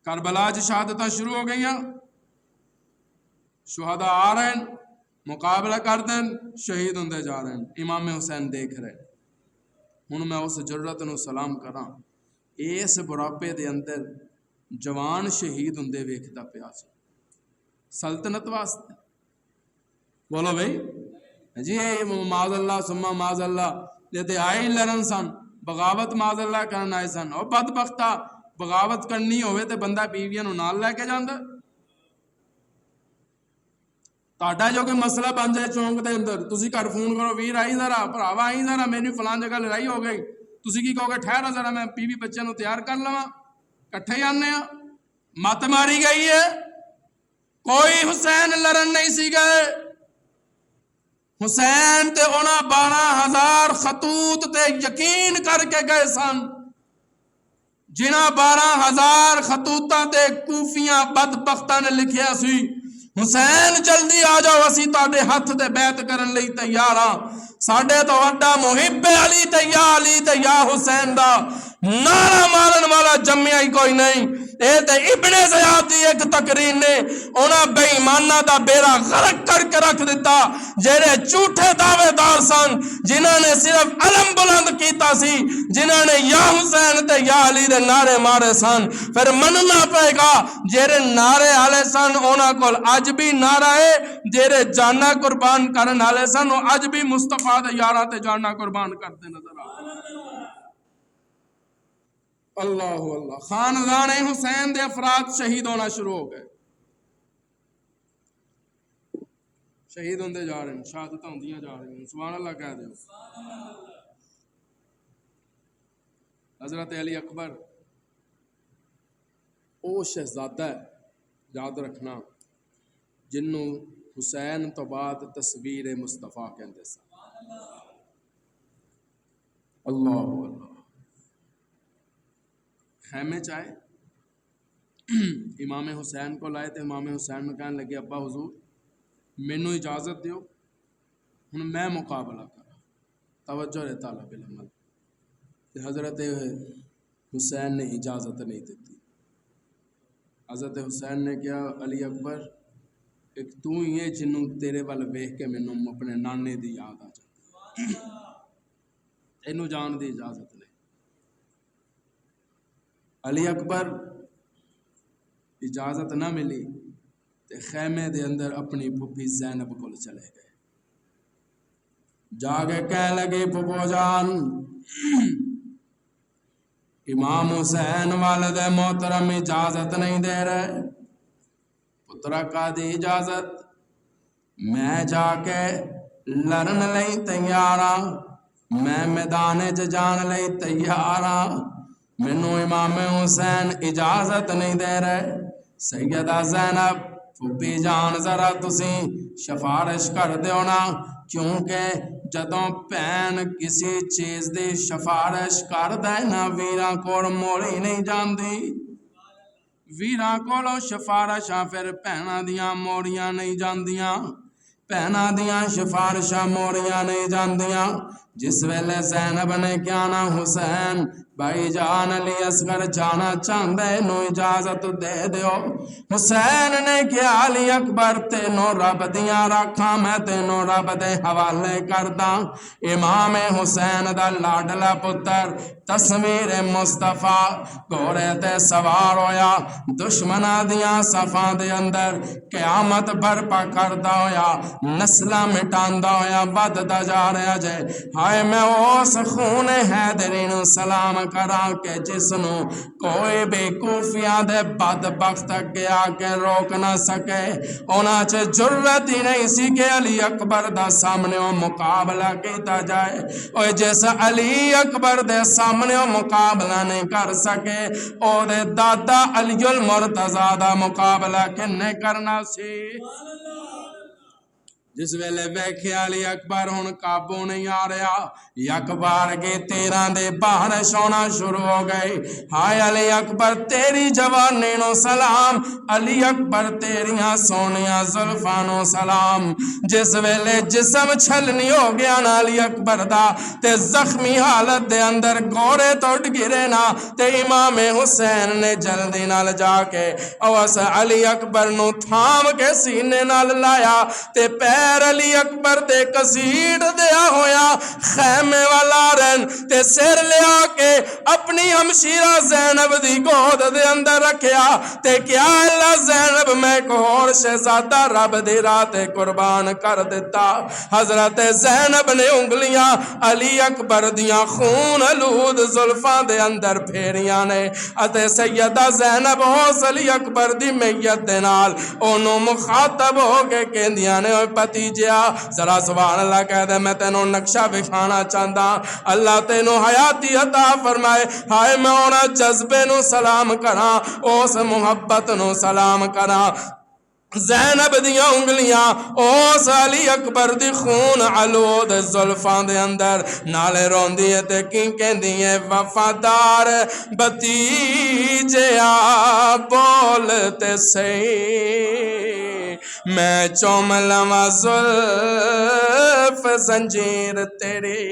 کربلا چ شہادتاں شروع ہو گئیاں، شہداء آ رہے ہیں، مقابلہ کر دیں، شہید ہوندے جا رہے ہیں، امام حسین دیکھ رہے۔ ہن میں اس جرت نو سلام کراں، اس براپے دے اندر جوان شہید ہوندے ویکھدا پیا سی سلطنت واسطے۔ بولو بھائی جی، معاذ اللہ ثم معاذ اللہ، یہ آئے لڑن سن، بغاوت معاذ اللہ کرن آئے سن۔ اور بدبختہ بغاوت کرنی ہوئے تے بندہ بیویاں نو نال لے کے جاندا۔ تہاڈا جو کہ مسئلہ بن جائے چونک دے اندر، تسی گھر فون کرو، ویر آئی ذرا، بھراوا آئی ذرا، میری فلان جگہ لڑائی ہو گئی، تسی کی کہو گے ٹھہر ذرا میں بیوی بچے نو تیار کر لواں، کٹھے آنے ہاں۔ مت ماری گئی ہے، کوئی حسین لڑن نہیں سی گئے۔ حسین تے انہاں 12,000 خطوط تے یقین کر کے گئے سن، جنہاں 12,000 خطوطاں تے کوفیاں بدبختاں نے لکھیا سی حسین جلدی آ جاؤ، اسی تہاڈے ہاتھ تے بیعت کرن لئی تیار ہاں، ساڈے تو وڈا محب علی تے یا علی تے یا حسین دا نعرہ مارن والا جمیا ہی کوئی نہیں۔ اے تے ابن زیاد دی ایک تقریر نے انہاں بے ایماناں دا بیڑا غرق کر کے رکھ دیتا، جڑے جھوٹے دعوے دار سن، جنہاں نے صرف علم بلند کیتا سی، جنہاں نے یا حسین تے یا علی دے نعرے مارے سن۔ پھر مننا پے گا جڑے نعرے والے سن انہاں کول اج بھی نعرہ ہے، جڑے جانا قربان کرن والے سن وہ اج بھی مصطفیٰ دے یاراں تے جانا قربان کرتے نظر آ۔ اللہ اللہ، خاندان حسین دے افراد شہید ہونا شروع ہو گئے، شہید ہوندے جا رہے ہیں، شہادتاں ہوندیاں جا رہی ہیں، سبحان اللہ کہہ دو۔ حضرت علی اکبر او شہزادہ ہے، یاد رکھنا، جنوں حسین تو بعد تصویر مصطفیٰ کہندے سن۔ اللہ اللہ، خیمے چاہے امام حسین کو لائے تھے، امام حسین نے کہنے لگے ابا حضور مینوں اجازت دیو، ہن میں مقابلہ کرا۔ توجہ رہے طالب علم، حضرت حسین نے اجازت نہیں دیتی۔ حضرت حسین نے کیا علی اکبر ایک تو ہی ہے جنوں تیرے وال ویکھ کے مینوں اپنے نانے دی یاد آ جاتی، اینوں جان دی اجازت نہیں۔ علی اکبر اجازت نہ ملی تے خیمے دے اندر اپنی پھپھی زینب کو چلے گئے، جا کے کہنے لگے پھپھو جان امام حسین والد محترم اجازت نہیں دے رہے، پترا کا دی اجازت، میں جا کے لڑن لئی تیار ہاں، میں میدان چ جان لئی تیار ہاں، مینوں امام حسین اجازت نہیں دے رہے۔ سیدہ زینب پھوپھی جان ذرا تسی سفارش کر دیو نا، کیونکہ جدوں بھین کسی چیز دی سفارش کر دے نا ویراں کول موڑی نہیں جاندی، ویراں کولوں سفارشاں پھر بھیناں دیاں موڑیاں نہیں جاندیاں، بھیناں دیاں سفارشاں موڑیاں نہیں جاندیاں۔ جس ویلے زینب نے کیا نا حسین بھائی جان علی اصغر جانا چاہندے نو اجازت دے دیو، حسین نے کیا علی اکبر تینوں رب دیاں راکھاں میں تینوں رب دے حوالے کرداں۔ امام حسین دا لاڈلا پتر تصویر مصطفیٰ گھوڑے تے سوار ہویا، دشمناں دیاں صفاں دے اندر قیامت برپا کردا ہویا، نسلاں مٹاندا ہویا وددا جا رہا جے۔ ہائے میں اس خون حیدری نو سلام کراں کہ جس نو کوئی بھی کوفیاں دے بدبخت اگے آ کے روک نہ سکے، انہاں چ جرت ہی نہیں سی کہ علی اکبر دا سامنے مقابلہ کیتا جائے۔ اوے جس علی اکبر دے سامنے مقابلہ نہیں کر سکے، او دے دادا علی المرتضی دا مقابلہ کنے کرنا سی؟ جس ویلے ویکھیا علی اکبر ہن قابو نہیں آ رہا، یک بار کے تیراں دے بارش ہونا شروع ہو گئی۔ ہائے علی اکبر تیری جوانی نو سلام، علی اکبر تیریاں سونیاں زلفاں نو سلام۔ جس ویلے جسم چھلنی ہو گیا نا علی اکبر دا تے زخمی حالت دے اندر گھوڑے توڑ گرے نا، تے امام حسین نے جلدی نال جا کے اوس علی اکبر نو تھام کے سینے نال لایا تے پیر علی اکبر دے کسیٹ دیا ہویا خیمے والا رن تے سر لیا کے اپنی ہمشیرہ زینب دی گود دے اندر رکھیا تے کیا اللہ زینب میں کو اور شہزادہ رب دی رات قربان کر دیتا۔ حضرت زینب نے انگلیاں علی اکبر دیاں خون آلود زلفاں دے اندر پھیریاں نے اتے سیدہ زینب اس علی اکبر دی میت دے نال انہوں مخاطب ہو کے کہندیاں نے بھتیجیا ذرا سبحان اللہ کہہ دے میں تینوں نقشہ بکھانا چاہتا، اللہ تینوں حیاتی عطا فرمائے۔ ہائے میں انہاں جذبے نو سلام کراں، اس محبت نو سلام کراں۔ زینب دیاں انگلیاں اس علی اکبر دی خون آلود زلفاں دے اندر نالے روندی ہے تے کی کہندی ہے وفادار بھتیجیا بولتے سہی، میں چوم لواں زلف زنجیر تیری،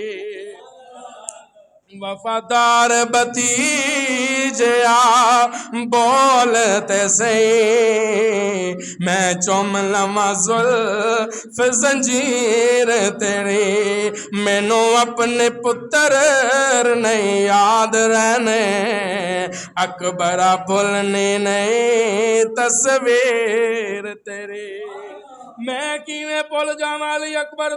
وفادار بھتیجیا بولتے سہی، میں چوم لواں زلف زنجیر تیری، مینوں اپنے پتر نہیں یاد رہنے، اکبرہ بھولنی نہیں تصویر تیری۔ میں کیویں بھول جاواں علی اکبر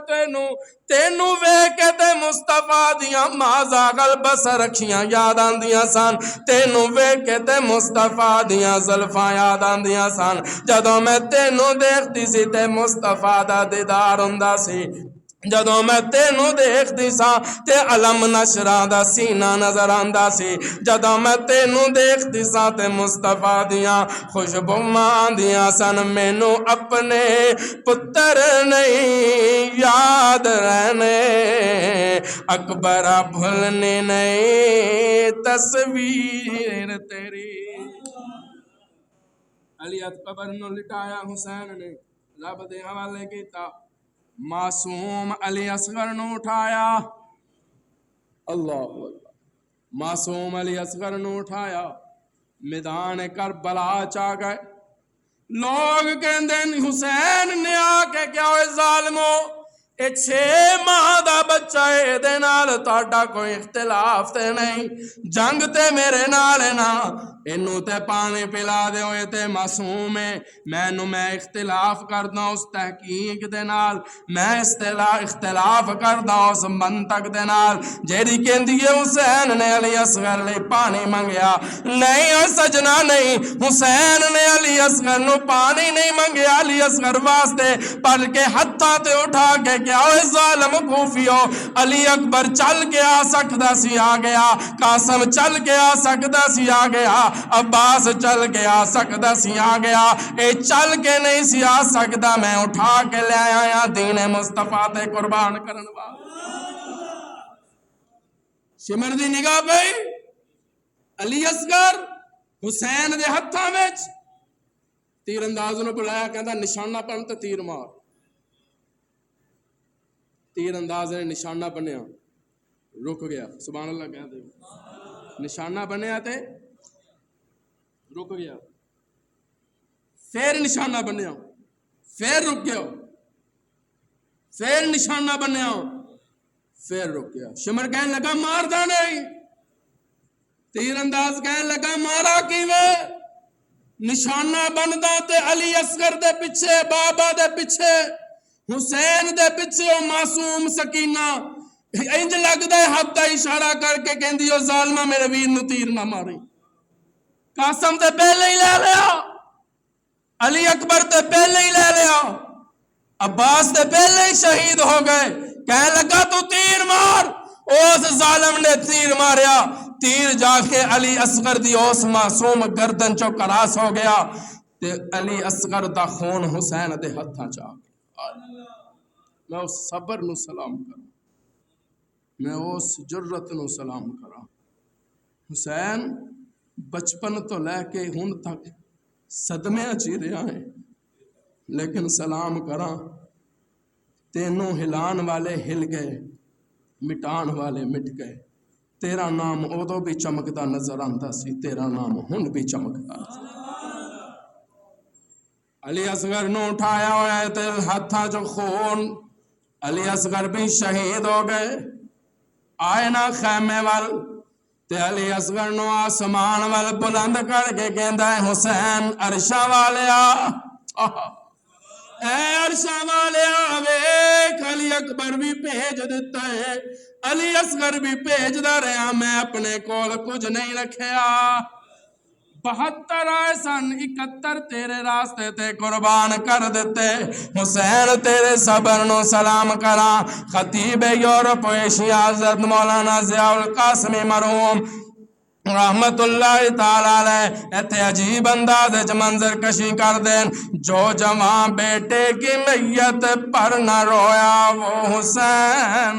تینوں ویکھ کے تے مصطفیٰ دیاں مازاغل بسر اکھیاں یاد آندیاں سن، تینوں ویکھ کے تے مصطفیٰ دیاں زلفاں یاد آندیاں سن، جدوں میں تینوں دیکھتی سی تے مصطفیٰ دا دیدار ہوندا سی، جدوں میں تینوں دیکھتی سا تے علم نشراں دا سینہ نظر آندا سی، جدوں میں تینوں دیکھتی سا تے مصطفیٰ دیاں خوشبواں آندیاں سن، مینوں اپنے پتر نہیں یاد رہنے، اکبرہ بھولنی نہیں تصویر تیری۔ علی اکبر نو لٹایا حسین نے رب دے حوالے کیتا، معصوم علی اصغر نو اٹھایا، اللہ اکبر، معصوم علی اصغر نو اٹھایا، میدان کربلا چا گئے، لوگ کہندے حسین نے آ کے کیا ہوئے ظالمو اے 6 ماہ دا بچہ اے دے نال تہاڈا کوئی اختلاف تے نہیں، جنگ تے میرے نال ہے نا، اینوں تے پانی پلا دیو، اے تے معصوم ہے، میں اختلاف کردا اس تحقیق دے نال، میں اختلاف کردا اس منطق دے نال جیڑی کہندی ہے حسین نے علی اصغر لئی پانی منگیا، نہیں او سجنا نہیں، حسین نے علی اصغر نو پانی نہیں منگیا، علی اصغر واسطے بلکہ ہتھاں تے اٹھا کے کیا ہوئے ظالم خوفیو، علی اکبر چل کے آ سکدا سی آ گیا، قاسم چل کے آ سکدا سی آ گیا، عباس چل کے آ سکدا سی آ گیا، اے چل کے نہیں سی آ سکدا، میں اٹھا کے لے آیا دین مصطفیٰ تے قربان کرن واسطے۔ شمر دی نگاہ پئی علی اصغر حسین دے ہتھاں وچ تیر انداز نو بلایا، کہندا نشانہ بن تے تیر مار، تیر انداز نے نشانہ بنیا، رک گیا، سبحان اللہ کہہ دے، نشانہ بنیا تے رک گیا، پھر نشانہ بنیا، پھر رک گیا، پھر نشانہ بنیا، پھر رک گیا۔ شمر کہنے لگا مار دا نہیں، تیر انداز کہنے لگا مارا کیویں، نشانہ بندا تے علی اصغر دے پیچھے، بابا دے پیچھے، حسین دے پیچھے، او معصوم سکینہ انج لگدا ہے ہاتھ دا اشارہ کر کے کہندی او ظالمہ میرے ویر نو تیر نہ ماری، قاسم تے پہلے ہی لے لیا، علی اکبر تے پہلے ہی لے لیا، عباس تے پہلے ہی شہید ہو گئے، کہنے لگا تو تیر مار، اس ظالم نے تیر ماریا، تیر جا کے علی اصغر دی اس معصوم گردن چو کراس ہو گیا، تے علی اصغر دا خون حسین دے ہتھاں چا گیا۔ میں اس صبر نو سلام کروں، میں اس جرت نو سلام کراں۔ حسین بچپن تو لے کے ہن تک صدمے اچھی رہا ہے، لیکن سلام کراں، تینوں ہلان والے ہل گئے، مٹان والے مٹ گئے، تیرا نام ادو بھی چمکدا نظر آندا سی، تیرا نام ہن بھی چمکدا سی۔ علی اصغر نو اٹھایا ہویا ہے تے ہتھاں چ خون، علی اصغر بھی شہید ہو گئے، آئے نا خیمے وال تے علی اصغر نو آسمان وال بلند کر کے کہندا ہے حسین عرشاں والیا، اے عرشاں والیا ویکھ علی اکبر بھی بھیج دیتا ہے، علی اصغر بھی بھیجدا رہا، میں اپنے کول کچھ نہیں رکھیا، 72 آئے سن، 71 تیرے راستے تے قربان کر دیتے، حسین تیرے صبر نو سلام کراں۔ خطیب یورپ و ایشیا حضرت مولانا ضیاء القاسمی مرحوم رحمت اللہ تعالی علیہ ایتھے عجیب انداز وچ منظر کشی کر دین، جو جوان بیٹے کی میت پر نہ رویا وہ حسین،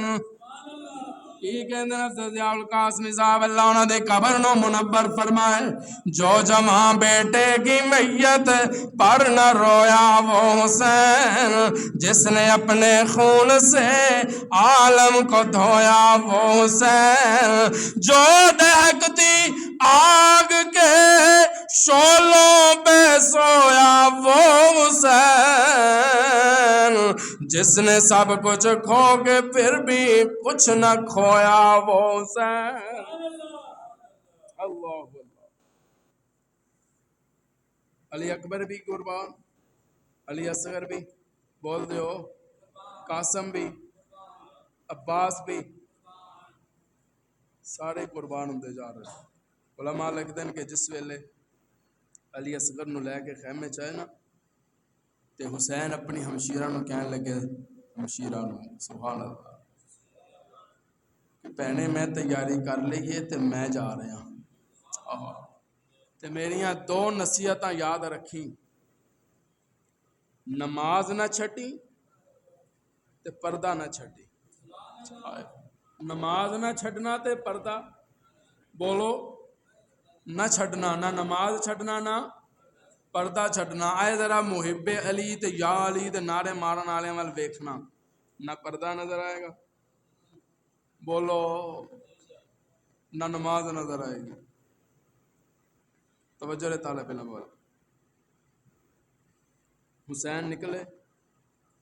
کی کہندے نے ضیاء القاسمی صاحب اللہ انہاں دے قبر نو منور فرمائے، جو جوان بیٹے کی میت پر نہ رویا وہ حسین، جس نے اپنے خون سے عالم کو دھویا وہ حسین، جو دہکتی آگ کے شعلوں پہ سویا وہ حسین، جس نے سب کچھ کھو کے پھر بھی کچھ نہ کھویا وہ حسین۔ اللہ علی اکبر بھی قربان، علی اصغر بھی بول دیو، قاسم بھی، عباس بھی، سارے قربان ہوندے جا رہے ہیں۔ علماء لکھتے ہیں کہ جس ویلے علی اصغر نو لے کے خیمے چاہے نا تے حسین اپنی ہمشیرہ نو کہنے لگے، ہمشیرہ نو سبحان اللہ کہ پہنے میں تیاری کر لئیے تے میں جا رہا ہوں، تے میریاں 2 نصیحتاں یاد رکھی، نماز نہ چھٹی تے پردہ نہ چھٹی، نماز نہ چھڈنا تے پردہ بولو نہ چھڈنا، نہ نماز چھڈنا نہ پردہ چھڈنا، آئے ذرا محب علی تے یا علی تے نعرے مارن والے وال ویکھنا، نہ پردہ نظر آئے گا، بولو نہ نماز نظر آئے گی، توجہ رہے طالب علم والا۔ حسین نکلے،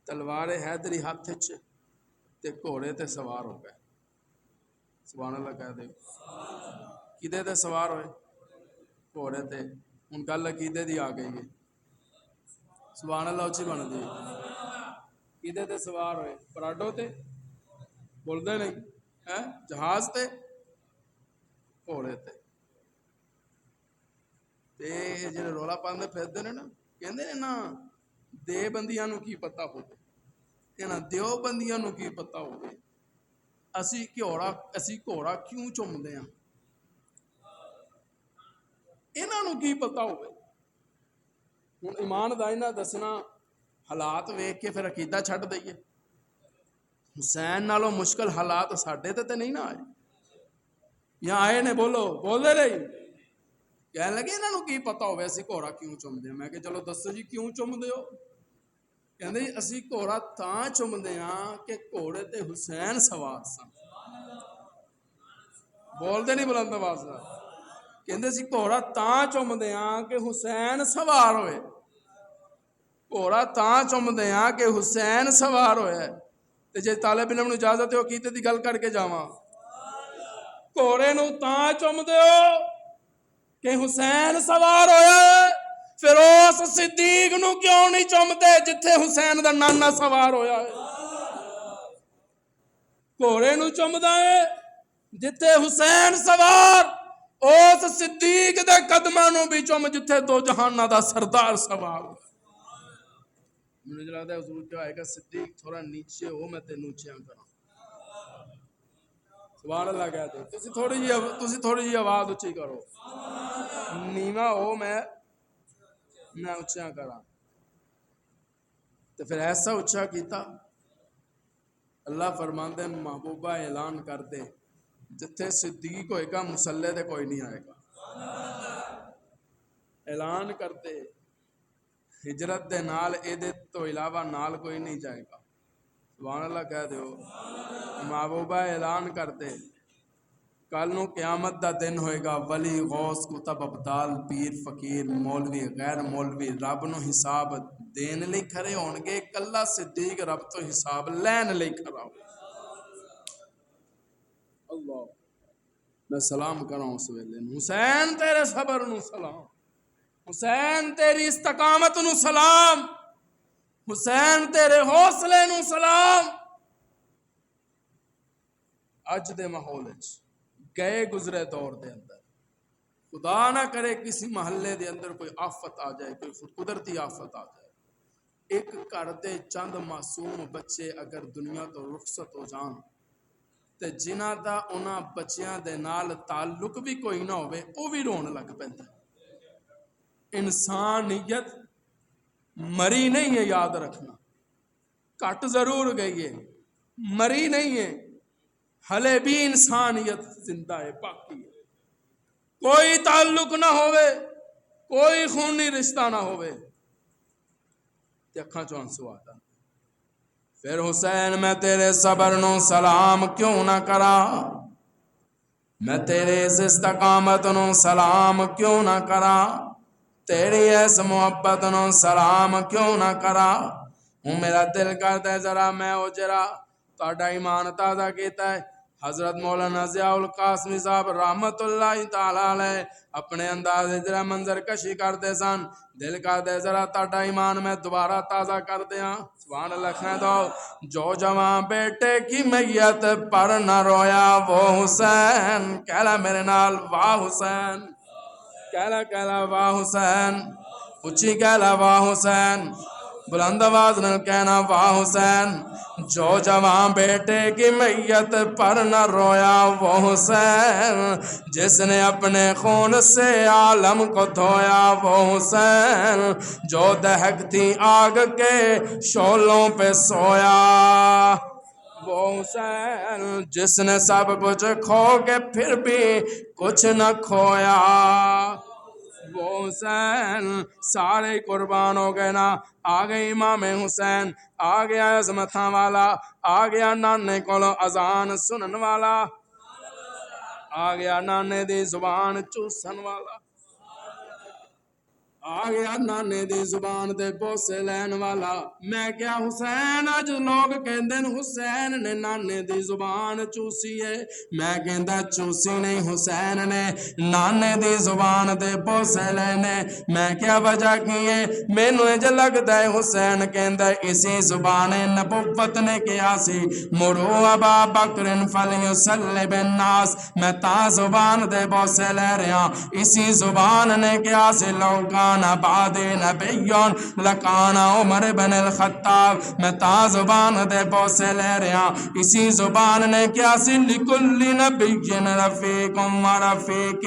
تلوار حیدری ہاتھ وچ، تے گھوڑے تے سوار ہو گئے. سبحان اللہ کہہ دے. کدے تے سوار ہوئے؟ گھوڑے تے. ہن گل عقیدے دی آ گئی ہے. سبحان اللہ اچھی بن دی. کدے تے سوار ہوئے؟ پراڈو تے بولدے نہیں ہے، جہاز تے گھوڑے تے. تے جڑے رولا پاندے پھردے نے نا، کہندے نے نا دے بندیاں نو کی پتہ ہوے، انہاں دیو بندیاں نو کی پتہ ہوے اسی گھوڑا کیوں چومدے ہاں، انہاں نو کی پتہ ہوے. ہن ایمان دا نہ دسنا حالات ویکھ کے پھر عقیدہ چھڈ دئیے. حسین نالوں مشکل حالات ساڈے تے نہیں نہ آئے، یا آئے نے؟ بولو، بولدے نہیں. کہنے لگے انہاں نو کی پتہ ہوے اسی گھوڑا کیوں چومدے ہاں. میں کہ چلو دسو جی کیوں چومدے ہو؟ کہندے جی اسی گھوڑا تاں چومدے ہاں کہ گھوڑے تے حسین سوار سن. بولدے نہیں بلند آواز نال. کہندے سی گھوڑا تاں چومدے ہاں کہ حسین سوار ہوئے. گھوڑا تاں چومدے ہاں کہ حسین سوار ہوئے. تے جے طالب علم نو اجازت ہے عقیدے دی گل کر کے جاواں. گھوڑے نو تاں چومدے ہو کہ حسین سوار ہویا. پھر اس صدیق نو کیوں نہیں چومدے جتھے حسین دا نانا سوار ہویا ہے؟ گھوڑے نو چومدا ہے جتھے حسین سوار، اس صدیق دے قدماں نو بھی چوم جتھے دو جہاناں دا سردار سوار. مجھے لگتا ہے حضور کیا آئے گا صدیق تھوڑا نیچے ہو میں تے نیچیاں کراں. سبحان اللہ کہتے ہیں. تسی تھوڑی جی آواز اچھی کرو. نیواں ہو میں اچھا کراں. تو پھر ایسا اچھا کیتا. اللہ فرماندے ہیں محبوبہ اعلان کر دے جتھے صدیق ہوئے گا مسلح تے کوئی نہیں آئے گا. اعلان کر دے ہجرت دے نال اے دے تو علاوہ نال کوئی نہیں جائے گا. سبحان اللہ کہہ دیو. محبوبہ اعلان کر دے کل نو قیامت دا دن ہوئے گا. ولی غوث کتب ابدال پیر فقیر مولوی غیر مولوی رب نو حساب دین لئی کھڑے ہون گے. کلا صدیق رب تو حساب لین لئی کھڑا ہو. اللہ میں سلام کراں اس ویلے. حسین تیرے صبر نو سلام، حسین تیری استقامت نو سلام، حسین تیرے حوصلے نو سلام. اج دے ماحول وچ گئے گزرے دور دے اندر خدا نہ کرے کسی محلے دے اندر کوئی آفت آ جائے، کوئی قدرتی آفت آ جائے، ایک گھر دے چند معصوم بچے اگر دنیا تو رخصت ہو جان تے جنہ دا انہاں بچیاں دے نال تعلق بھی کوئی نہ ہوئے وہ بھی رون لگ پیندا. انسانیت مری نہیں ہے، یاد رکھنا. کٹ ضرور گئی ہے، مری نہیں ہے. ہلے بھی انسانیت زندہ ہے، باقی ہے. کوئی تعلق نہ ہوئے، کوئی خونی رشتہ نہ ہوئے تے اکھاں چوں آنسو آتا. پھر حسین میں تیرے صبر نو سلام کیوں نہ کرا، میں تیرے اس استقامت نو سلام کیوں نہ کرا، تیری اس محبت نو سلام کیوں نہ کرا. ہوں میرا دل کرتا ہے ذرا میں او جرا تہاڈا ایمان تازہ کیتا ہے. حضرت مولانا ضیاء القاسمی صاحب رحمت اللہ تعالی علیہ اپنے انداز ذرا منظر کشی کرتے سن. دل کرتے ذرا تہاڈا ایمان میں دوبارہ تازہ کر دیاں. سبحان اللہ کہہ دو. جو جوان بیٹے کی میت پر نہ رویا وہ حسین. کہلا میرے نال واہ حسین. کہلا واہ حسین. اچھی کہلا واہ حسین. بلند آواز نہ کہنا واہ حسین. جو جوان بیٹے کی میت پر نہ رویا وہ حسین. جس نے اپنے خون سے عالم کو دھویا وہ حسین. جو دہکتی آگ کے شعلوں پہ سویا وہ حسین. جس نے سب کچھ کھو کے پھر بھی کچھ نہ کھویا وہ حسین. سارے قربان ہو گئے نا. آ گئے امام حسین، آ گیا عظمتاں والا، آ گیا نانے کولوں اذان سنن والا، آ گیا نانے دی زبان چوسن والا، آ گیا نانے دی زبان دے بوسے لین والا. میں کیا حسین اج لوگ کہندے حسین نے نانے دی زبان چوسی ہے. میں کہندا چوسی نہیں، حسین نے نانے دی زبان دے بوسے لینے. میں کیا وجہ کی ہے؟ مینوں اج لگدا ہے حسین کہندا اسی زبان نبوت نے کیا سی مرو ابا بکر فلیصلی بالناس. میں تا زبان دے بوسے لے رہا، اسی زبان نے کیا سی لوگاں بعد نبیون لکان عمر بن الخطاب. میں تا زبان دے بوسے لے رہا، اسی زبان نے کیا سی لکل نبی رفیق و رفیق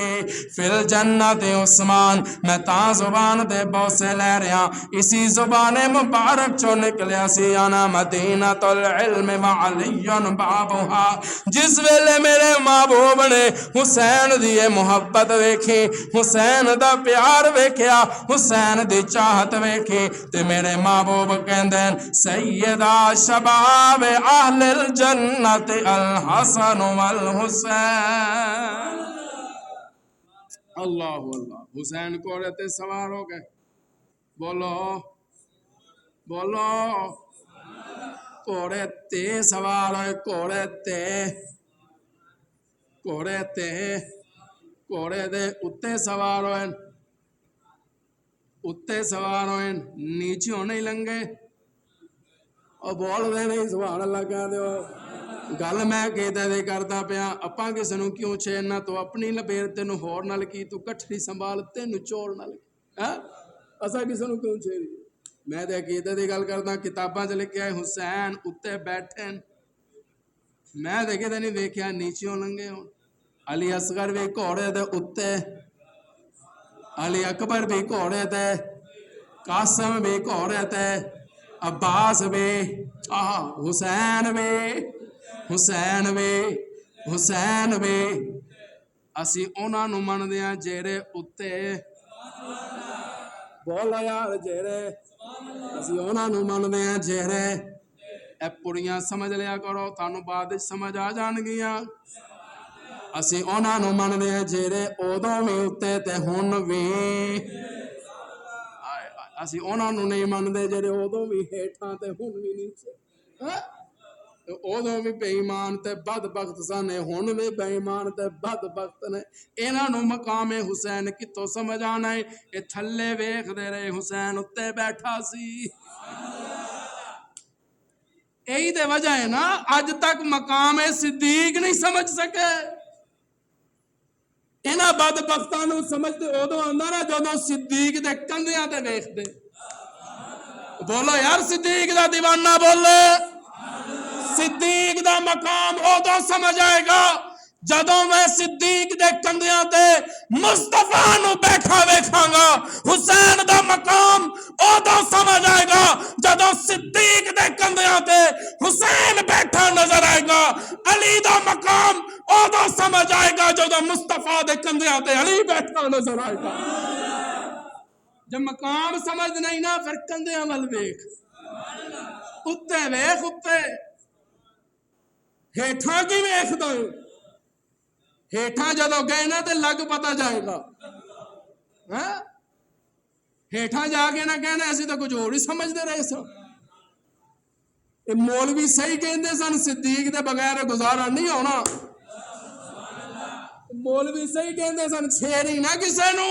فی الجنت عثمان. میں تا زبان دے بوسے لے رہا، اسی زبان مبارک چو نکلیا سی انا مدینہ العلم و علی بابها. جس ویلے میرے محبوب نے حسین دی محبت ویکھی، حسین دا پیار ویکھیا، حسین دی چاہت ویکھی، تے میرے محبوب کہندے سیدہ شباب اہل الجنت الحسن والحسین. اللہ اللہ. حسین کوڑے تے سوار ہو گئے. بولو بولو. کوڑے تے سوار ہوئے، کوڑے تے، کوڑے تے، کوڑے دے اتے سوار ہوئے، اتے سوار ہوئے، نیچے نہیں لنگے. اور بول دے نہیں سبحان اللہ کہہ دیو. گل میں کہتے دے کرتا پیا. اپاں کسے نو کیوں چھیڑنا؟ تو اپنی لبیر تینو ہور نال کی، تو کٹھری سنبھال تینو چور نال کی. اسا کسے نو کیوں چھیڑی؟ میں تے عقیدے دی گل کردا. کتاباں چ لکھیا ہے حسین اتے بیٹھے، میں تے کدے نہیں ویکھیا نیچیوں لنگے ہون. علی اصغر بھی گھوڑے دے اتے، علی اکبر بھی گھوڑے تے، قاسم بھی گھوڑے تے، عباس بھی، حسین بھی، حسین بھی، حسین بھی. اسی انہاں نو مندے ہاں جیڑے اتے، بولو یار جیڑے، اسی انہاں نو مندے ہاں جیڑے. اے پڑیاں سمجھ لیا کرو، تانوں بعد سمجھ آ جان گیاں. اسی انہاں نو مندے ہاں جیڑے اودوں بھی اتے تے ہن بھی. اسی انہاں نو نہیں مندے جڑے اودوں بھی ہیٹھاں تے ہن بھی نیچے. اودوں بھی بے ایمان تے بدبخت سن، ہن بھی بے ایمان تے بدبخت نے. انہاں نو مقام حسین کتوں سمجھ آنا ہے؟ اے تھلے ویکھ دے رہے حسین اتے بیٹھا سی. یہی تے وجہ ہے نا اج تک مقام صدیق نہیں سمجھ سکے. انہاں بدبختاں نو سمجھتے ادو آندا نا جدوں صدیق دے کندھیاں تے ویکھدے. بولو یار صدیق دا دیوانہ بولے. صدیق دا مقام ادو سمجھ آئے گا جدوں میں صدیق دے کندھیاں تے مصطفیٰ نو بیٹھا ویکھاں گا. حسین دا مقام ادو سمجھ آئے گا جدوں صدیق دے کندھیاں تے حسین بیٹھا نظر آئے گا. علی دا مقام ادو سمجھ آئے گا جدوں مصطفیٰ دے کندھیاں تے علی بیٹھا نظر آئے گا. جب مقام سمجھ نہیں نا پھر کندھیاں ول ویکھ، اتے ویکھ، اتے ہیٹھاں کی ویکھدا ہے؟ ہیٹھاں جدوں گئے نا تے لگ پتا جائے گا. ہیٹھاں جا کے نہ کہنا اسی تو کچھ اور ہی سمجھتے رہے سن. مولوی صحیح کہندے سن صدیق دے بغیر گزارا نہیں ہونا. مولوی صحیح کہندے سن چھیڑی نہ کسے نو.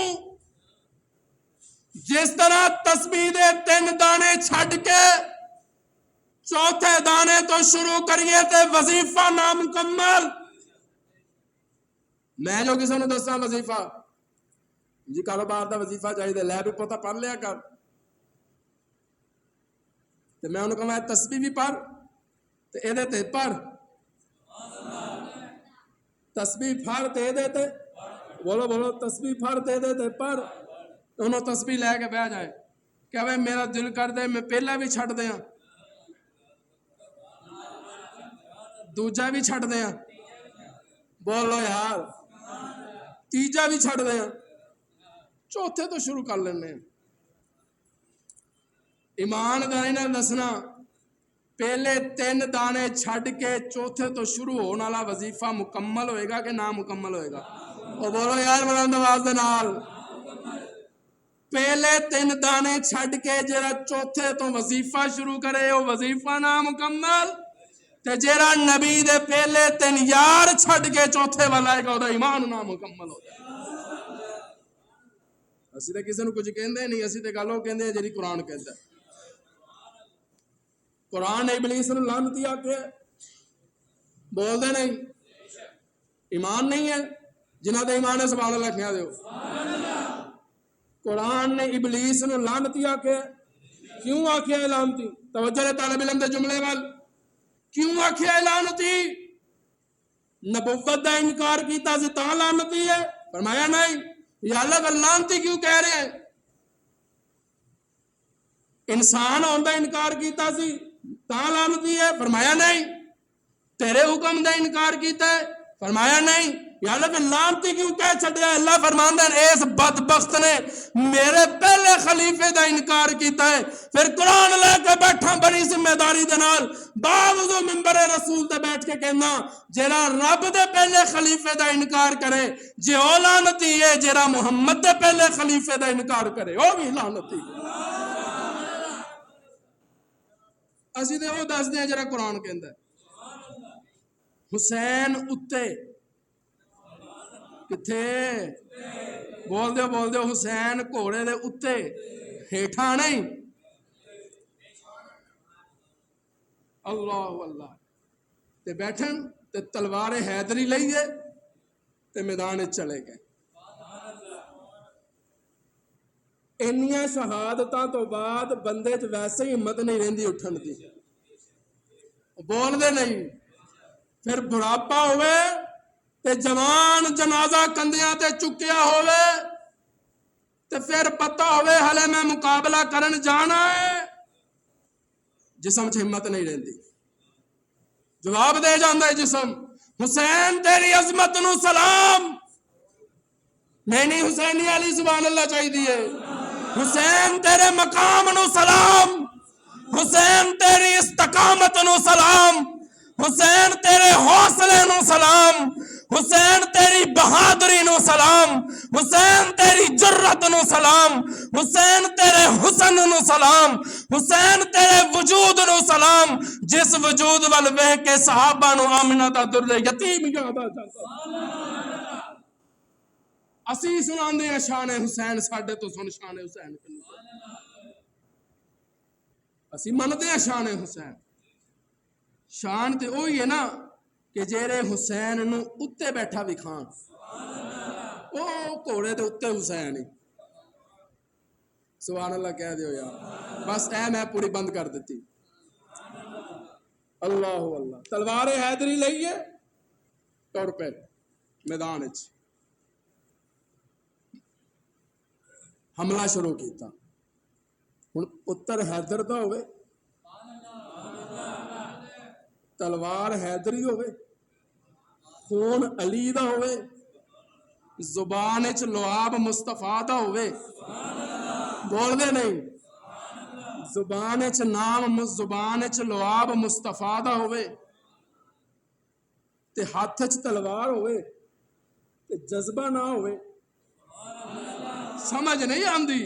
جس طرح تسبیح دے 3 دانے چھڈ کے چوتھے دانے تو شروع کریے تے وظیفہ نامکمل. میں جو کسی نے دسا وظیفہ جی کاروبار دا وظیفہ چاہیے لے بھی پوتا پڑھ لیا کر، تو میں انہوں کہا تسبیح بھی پڑھ تو اے تے پڑھ، تسبیح پڑھ تے اے تے بولو بولو تسبیح پڑھ تے اے تے پڑھ. انہوں تسبیح لے کے بہ جائے کہ بھائی میرا دل کر دے میں پہلا بھی چھڑ دیاں دوجا بھی چھڑ دیاں، بولو یار تیجا بھی چھڑ دیاں، چوتھے تو شروع کر لینے. ایمان دا نہیں دسنا پہلے 3 دانے چھڑ کے چوتھے تو شروع ہونے والا وظیفہ مکمل ہوئے گا کہ نامکمل ہوئے گا؟ اور بولو یار بلند آواز دے نال. پہلے 3 دانے چھڈ کے جڑا چوتھے تو وظیفہ شروع کرے وہ وظیفہ نہ مکمل، تے جڑا نبی دے پہلے 3 یار چھڈ کے چوتھے والا ہے کہ ایمان نہ مکمل ہو جائے۔ اسی تے کسی نو کچھ کہندے نہیں، اسی تے گل وہ کہندے ہیں جڑی قرآن کہندا ہے۔ قرآن نے ابلیس نو لعنتی آکھیا، بول دے نہیں، ایمان نہیں ہے، جنہاں تے ایمان ہے سبحان اللہ کہہ دیو۔ قرآن نے ابلیس نو لعنتی آکھیا، کیوں آکھیا ہے لعنتی؟ توجہ ہے طالب علم دے جملے وال، کیوں آکھیا ہے لعنتی؟ نبوت دا انکار کیتا سی تاں لعنتی ہے؟ فرمایا نہیں، یا اللہ لعنتی کیوں کہہ رہے ہیں؟ انسان ہوندا انکار کیتا سی تاں لعنتی ہے؟ فرمایا نہیں۔ تیرے حکم دا انکار کیتا ہے؟ فرمایا نہیں۔ یا اللہ پھر لعنتی کیوں کہہ چھڈیا؟ اللہ فرماندا ہے اس بدبخت نے میرے پہلے خلیفے دا انکار کیتا ہے، پھر قرآن لے کے بیٹھا بڑی ذمہ داری دے نال باوضو منبر رسول تے بیٹھ کے کہنا جیڑا رب دے پہلے خلیفے دا انکار کرے جے او لعنتی ہے، جیڑا محمد دے پہلے خلیفے دا انکار کرے او بھی لعنتی ہے۔ اسی تے او دس دے جڑا قرآن کہندا ہے۔ حسین اتے کتھے؟ بول دیو حسین گھوڑے دے اتے، ہیٹھاں نہیں۔ اللہ اللہ تے بیٹھن تے تلوار حیدری لئیے تے میدان چلے گئے۔ انیاں شہادتاں تو بعد بندے چ ویسے ہی ہمت نہیں رہندی اٹھن دی، بول دے نہیں۔ پھر بڑھاپا ہوئے تے جوان جنازہ کندیاں تے چکیا ہوئے تے پھر پتہ ہوئے ہلے میں مقابلہ کرن جانا ہے، جسم چ ہمت نہیں رہندی، جواب دے جاندا ہے جسم، حسین تیری عظمت نو سلام، نہیں حسینی علی سبحان اللہ چاہیے، حسین تیرے مقام نو سلام، حسین تیری استقامت نو سلام، حسین تیرے حوصلے نو سلام، حسین تیری بہادری نو سلام، حسین تیری جرت نو سلام، حسین تیرے حسن نو سلام، حسین تیرے وجود نو سلام، جس وجود وال ویکھ کے صحابہ نو آمنہ دا در یتیم یاد آ جاتا۔ اسی سناندے ہیں شان حسین، ساڈے تو سن شان حسین، اسی مندے ہیں شان حسین۔ شان تے وہی ہے نا کہ جیرے حسین نو اتے بیٹھا وکھان، او گھوڑے تے اتے حسین ہی، سبحان اللہ کہہ دیو یار، بس اے میں پوری بند کر دیتی۔ اللہ اللہ تلوار حیدری لئیے ٹر پہ میدان وچ حملہ شروع کیتا۔ ہن پتر حیدر دا ہوئے، تلوار حیدری ہوئے، خون علی دا ہوئے، زبان وچ لعاب مصطفیٰ دا ہوئے، بول دے نہیں، زبان وچ نام، زبان وچ لعاب مصطفیٰ دا ہوئے تے ہاتھ وچ تلوار ہوئے تے جذبہ نہ ہوئے، سمجھ نہیں آندی۔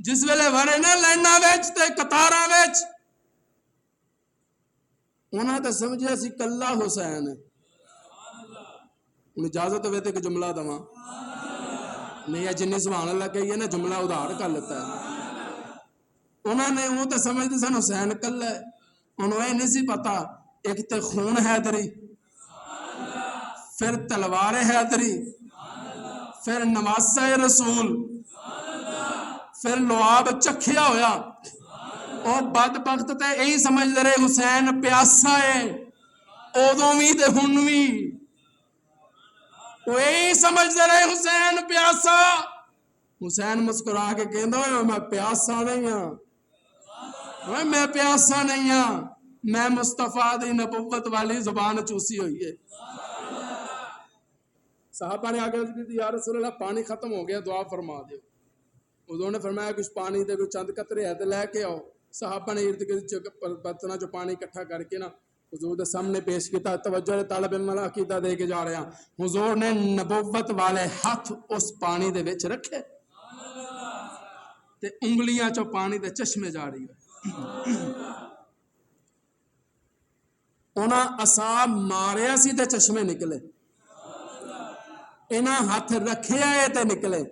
جس ویلے ورے نا لائناں وچ تے قطاراں وچ انہاں تے سمجھیا سی کلا حسین ہے۔ اجازت ہوئے تے کہ جملہ دواں، نہیں ہے جنہیں سبحان اللہ کہیے نا جملہ ادھار کر لیتا ہے۔ انہوں نے وہ تے سمجھتے سن حسین کلا ہے، انہوں یہ نہیں سی پتا ایک تے خون حیدری، پھر تلوار حیدری، پھر نواسہ رسول، پھر لعاب چکھیا ہویا، اور بدبخت تے یہی سمجھ رہے حسین پیاسا ہے، ادوں بھی تے ہن بھی وہ یہی سمجھ رہے حسین پیاسا۔ حسین مسکرا کے کہندا ہوئے میں پیاسا نہیں ہاں، میں پیاسا نہیں ہاں، میں مصطفیٰ دی نبوت والی زبان چوسی ہوئی ہے۔ صحابہ نے آگے کہ یا رسول اللہ پانی ختم ہو گیا، دعا فرما دیو۔ حضور نے فرمایا کچھ پانی دے کچھ چند قطرے ہے تو لے کے آؤ۔ صحابہ نے ارد گرد برتناں جو پانی اکٹھا کر کے نا حضور دے سامنے پیش کیتا۔ توجہ طالب علم عقیدہ دے کے جا رہے ہیں، حضور نے نبوت والے ہاتھ اس پانی دے وچ رکھے، تے انگلیاں چو پانی دے چشمے جاری ہوئے. انہاں اصاب ماریا سی تے چشمے نکلے, انہاں ہاتھ رکھے آئے تے نکلے.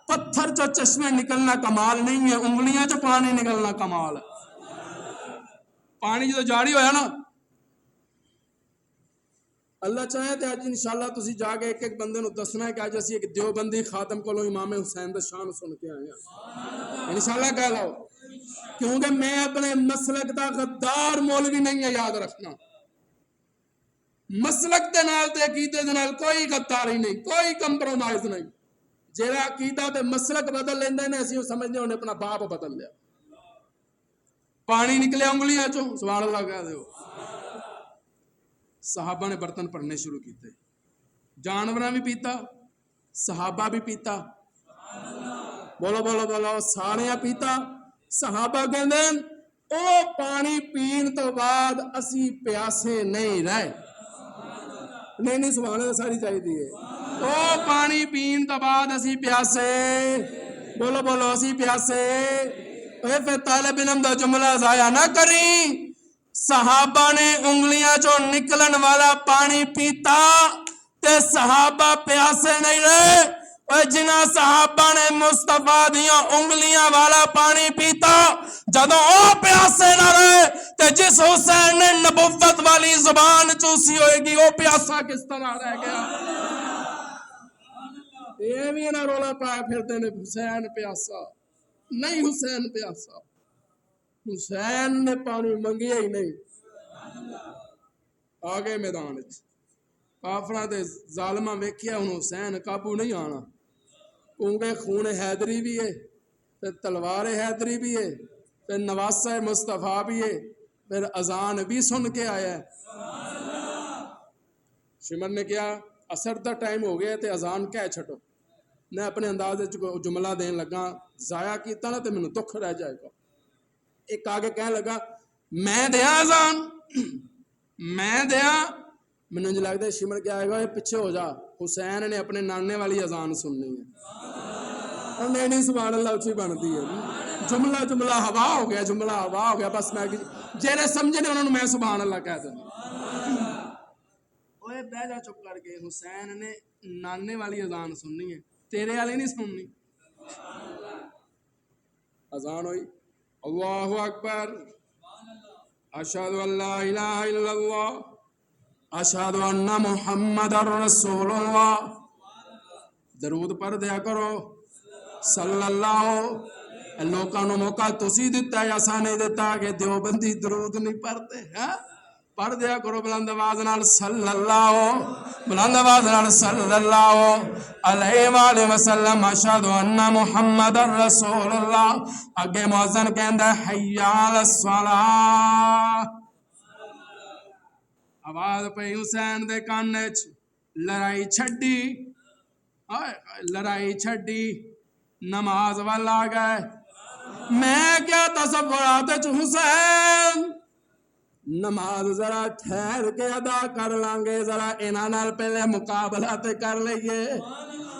پتھر چو چشمے نکلنا کمال نہیں ہے, انگلیاں چو پانی نکلنا کمال ہے. پانی جو جاری ہویا نا, اللہ چاہے تے اج انشاءاللہ تسی جا کے ایک ایک بندے نو دسنا ہے کہ اج اسی ایک دیوبندی خاتم کولو امام حسین دا شان سن کے آئے ہیں. انشاءاللہ کہہ لو, کیونکہ میں اپنے مسلک دا غدار مولوی نہیں ہے, یاد رکھنا. مسلک دے نال تے عقیدے دے نال کوئی غداری نہیں, کوئی کمپرومائز نہیں. جیڑا عقیدہ تے مسلک بدل لیندے نے اسی سمجھنے انہیں اپنا باپ بدل لیا. پانی نکلے انگلیاں چوں, سبحان اللہ کہہ دیو. صحابہ نے برتن پڑھنے شروع کیتے, جانوراں بھی پیتا, صحابہ بھی پیتا. بولو بولو بولو, سارے پیتا. صحابہ کہندے او پانی پین تو بعد اسی پیاسے نہیں رہے. نہیں سبحان اللہ ساری چاہیے. او پانی پین تو بعد اسی پیاسے, بولو بولو اسی پیاسے. اے پھر طالب علم دا جملہ ضائع نہ کریں. صحابہ نے انگلیاں چو نکلن والا پانی پیتا تے صحابہ پیاسے نہیں رہے. اور جنہ صحابہ نے مصطفیٰ دیاں انگلیاں والا پانی پیتا, جدوں او پیاسے نہ رہے تے جس حسین نے نبوت والی زبان چوسی ہوئے گی وہ پیاسا کس طرح رہ گیا. یہ بھی نہ رولا پایا پھرتے نے حسین پیاسا نہیں, حسین پیاسا. حسین نے پانی منگیا ہی نہیں. آگے میدان کافراں تے ظالماں ویکھیا ہن حسین قابو نہیں آنا, کیونکہ خون حیدری بھی ہے, پھر تلوار حیدری بھی ہے, پھر نواسہ مصطفیٰ بھی ہے, پھر اذان بھی سن کے آیا ہے. شمر نے کیا اثر دا ٹائم ہو گیا تے اذان کہہ چھٹو. میں اپنے انداز جملہ دین لگا, ضائع کیتا نا تے مینوں دکھ رہ جائے گا. ایک آگے کہنے لگا میں دیا اذان, میں دیا. مینوں جو لگتا ہے شمر کیا آئے گا, یہ پیچھے ہو جا, حسین نے اپنے نانے والی اذان سننی ہے. نہیں سبحان اللہ اچھی بنتی ہے. جملہ ہوا ہو گیا, جملہ ہوا ہو گیا. بس میں جیڑے سمجھے نے انہوں نے میں سبحان اللہ کہہ دوں. اوے بہ جا چپ کر کے, حسین نے نانے والی اذان سننی ہے, تیرے والی نہیں سننی. اذان ہوئی, اللہ اکبر, اشہد ان لا الہ الا اللہ, اشہد ان محمد رسول اللہ. درود پڑھ دیا کرو صلی اللہ. لوکاں نو موقع تسی دیتا ہے, اساں نہیں دیتا کہ دیوبندی درود نہیں پڑھتے ہیں. پڑھ دیا کرو بلند آواز نال صلی اللہ, بلند آواز نال صلی اللہ علیہ وآلہ وسلم. اشہد ان محمد رسول اللہ. اگے مؤذن کہندا حی علی الصلاۃ. آواز پئی حسین دے کان وچ, لڑائی چھڈی, لڑائی چھڈی, نماز وال آ گئے. میں کیا تصورات حسین نماز ذرا ٹھہر کے ادا کر لیں گے, ذرا انہاں نال پہلے مقابلہ تے کر لئیے.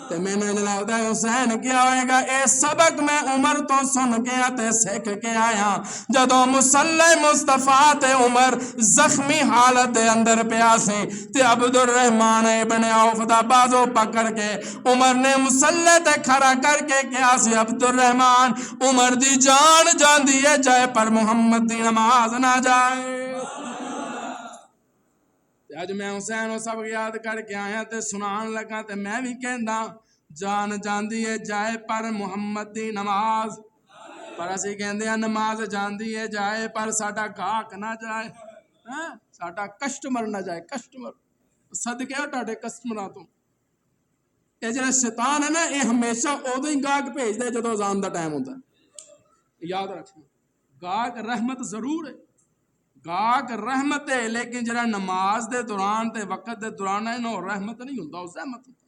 تے میں نے لگتا ہے حسین کیا ہوئے گا, اے سبق میں عمر تو سن گیا تے سیکھ کے آیا. جدوں مصلی مصطفیٰ تے عمر زخمی حالت دے اندر پیا سی تے عبد الرحمن ابن عوف دا بازو پکڑ کے عمر نے مصلی تے کھڑا کر کے کیا سی, عبد الرحمن عمر دی جان جاندی ہے جائے پر محمد دی نماز نہ جائے. اج میں حسین وہ سب یاد کر کے آیا تے سنان لگا تے میں بھی کہندا جان جاندی ہے جائے پر محمد دی نماز. پر اسی کہندے ہیں نماز جاندی ہے جائے پر ساڈا گاہک نہ جائے, ساڈا کسٹمر نہ جائے. کسٹمر صدقے ہو تہاڈے کسٹمراں تو. اے جڑا شیطان ہے نا, اے ہمیشہ اودوں ہی گاہک بھیجدا ہے جدوں اذان دا ٹائم ہوندا ہے. یاد رکھنا, گاہک رحمت ضرور ہے, گاہک رحمت ہے, لیکن جڑا نماز دے دوران تے وقت دے دوران ہے نا رحمت نہیں ہوندا, او زحمت ہوندا.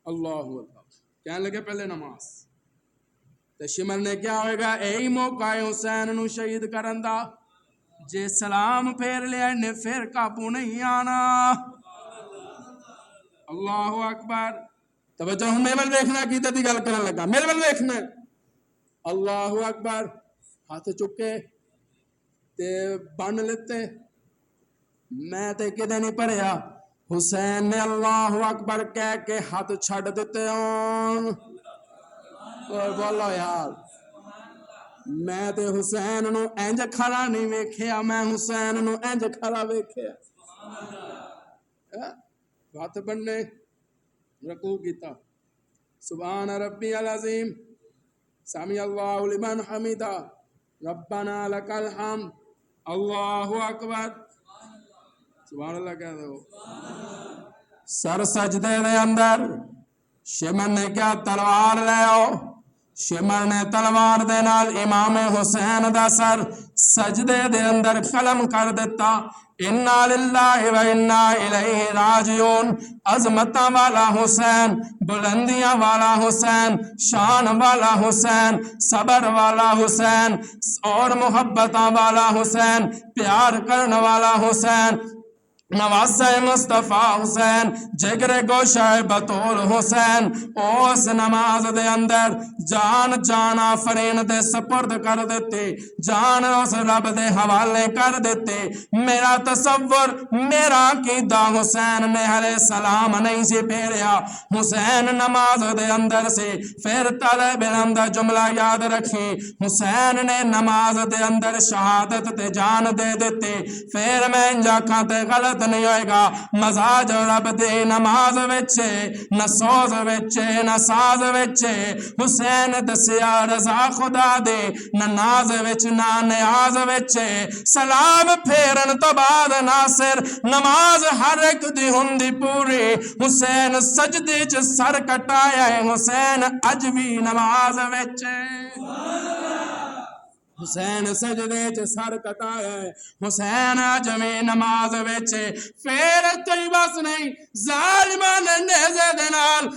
اللہ اکبر. کہنے لگے پہلے نماز. تے شمر نے کیا ہوئے گا, اے موقع ہے حسین نو شہید کرن دا, جے سلام پھیر لیا نے پھر قابو نہیں آنا. اللہ اکبر. توجہ ہوں میرے ول ویکھنا کی تے گل کرن لگا میرے ول ویکھنا اللہ اکبر ہاتھ چکے تے بن لیتے میں تے کدے نہیں پڑھیا حسین نے اللہ اکبر کہہ کے ہاتھ چھڑ دیتے ہوں بولو یار میں تے حسین نو انج کھڑا نہیں ویکھیا میں حسین نو انج کھڑا ویکھیا ہاتھ بننے رکوع کیتا سبحان ربی العظیم سمی اللہ لمن حمیدہ ربنا لک الحمد اللہ اکبر سبحان اللہ کہہ دو سر سجدے دے اندر شمر نے کیا تلوار لے آؤ شمر نے تلوار دے نال امام حسین دا سر سجدے دے اندر قلم کر دیتا انا للہ و انا الیہ راجعون عظمتاں والا حسین بلندیاں والا حسین شان والا حسین صبر والا حسین اور محبتاں والا حسین پیار کرنے والا حسین نواسہ مصطفیٰ حسین جگر گوشہ بطول حسین اس نماز دے اندر جان آفرین دے سپرد کر دیتے جان اس رب دے حوالے کر دیتے میرا تصور میرا عقیدہ حسین نے علیہ السلام نہیں سی پھیریا حسین نماز دے اندر سے پھر طالب علم دا جملہ یاد رکھی حسین نے نماز دے اندر شہادت تے جان دے دیتے پھر میں انجاکاں تے غلط نہیں ہوئے گا مزاج رب دے نماز وچے نہ سوز وچے نہ ساز وچے حسین دسیا رضا خدا دے نہ ناز وچ نہ نیاز وچے سلام پھیرن تو بعد ناصر نماز ہر ایک دی ہوندی پوری حسین سجدے چ سر کٹایا ہے حسین اج بھی نماز وچے حسین سجدے چ سر کٹایا ہے حسین اج میں نماز وچ پھر کوئی بس نہیں ظالماں نے نیزے دے نال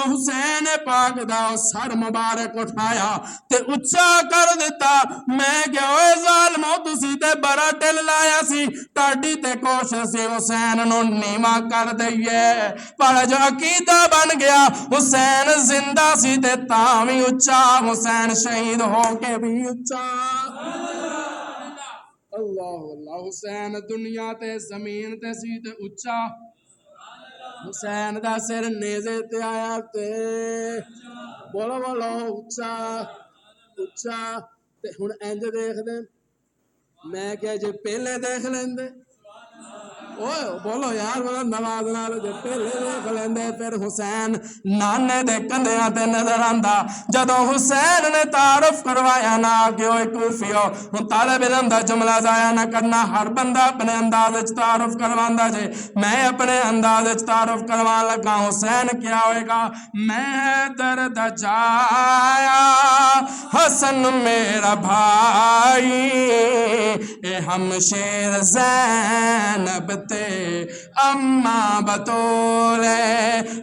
حسین پاک دا سر مبارک اٹھایا تے اچھا کر دیتا میں کہ اوے ظالمو تسی تے بڑا دل لایا سی تاڈی تے کوشش سی حسین نو نیواں کر دئیے پر جو عقیدہ بن گیا حسین زندہ سی تے تاں وی اچھا حسین شہید ہو کے بھی اچھا اللہ اللہ حسین دنیا تے زمین تے سی تے اچھا حسین دا سر نیزے تے آیا تے بولو بولو اچھا اچھا تے ہن انج دیکھ دے میں کہ جے پہلے دیکھ لیندے اوے بولو یار بولو نماز نال جے پہلے دیکھ لیندے پھر حسین نانے دے کندھیاں تے نظر آندا جدوں حسین نے تعارف کروایا نا کہ اوے کوفیو ہن طالب علم دا جملہ ضائع نہ کرنا ہر بندہ اپنے انداز وچ تعارف کرواندا جے میں اپنے انداز وچ تعارف کروان لگا حسین کیا ہوئے گا میں درد جایا حسن میرا بھائی اے ہمشیر زینب تے اماں بطول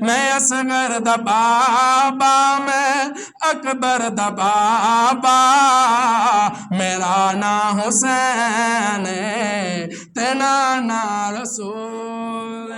میں اصغر دا بابا میں اکبر دا بابا میرا نا حسین تے نانا رسول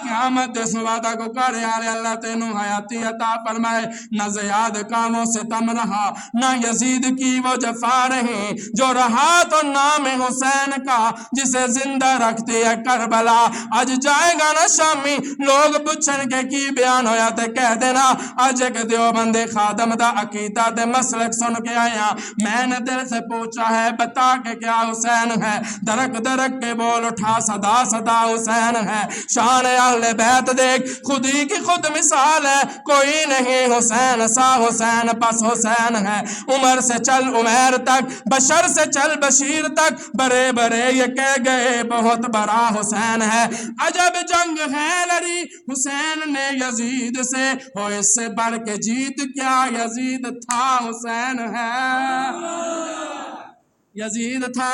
قیامت اس وعدہ کو کرے آرے اللہ تینوں حیاتی عطا فرمائے نہ زیاد کاموں سے تم رہا نہ یزید کی وہ جفا رہی جو رہا تو نام حسین کا جسے زندہ رکھتی ہے کربلا آج جائے گا نا شامی لوگ پوچھن کے کی بیان ہویا تے کہہ دینا آج ایک دیوبند خادم دا عقیدہ دے مسلک سن کے آیا میں نے دل سے پوچھا ہے بتا کہ کیا حسین ہے درک درک کے بول اٹھا صدا صدا حسین ہے شان اہل بیت دیکھ خودی کی خود مثال ہے کوئی نہیں حسین سا حسین پس حسین ہے عمر سے چل عمیر تک بشر سے چل بشیر تک بڑے بڑے یہ کہہ گئے بہت بڑا حسین ہے عجب جنگ ہے لڑی حسین نے یزید سے ہو اس سے بڑھ کے جیت کیا یزید تھا حسین ہے یزید تھا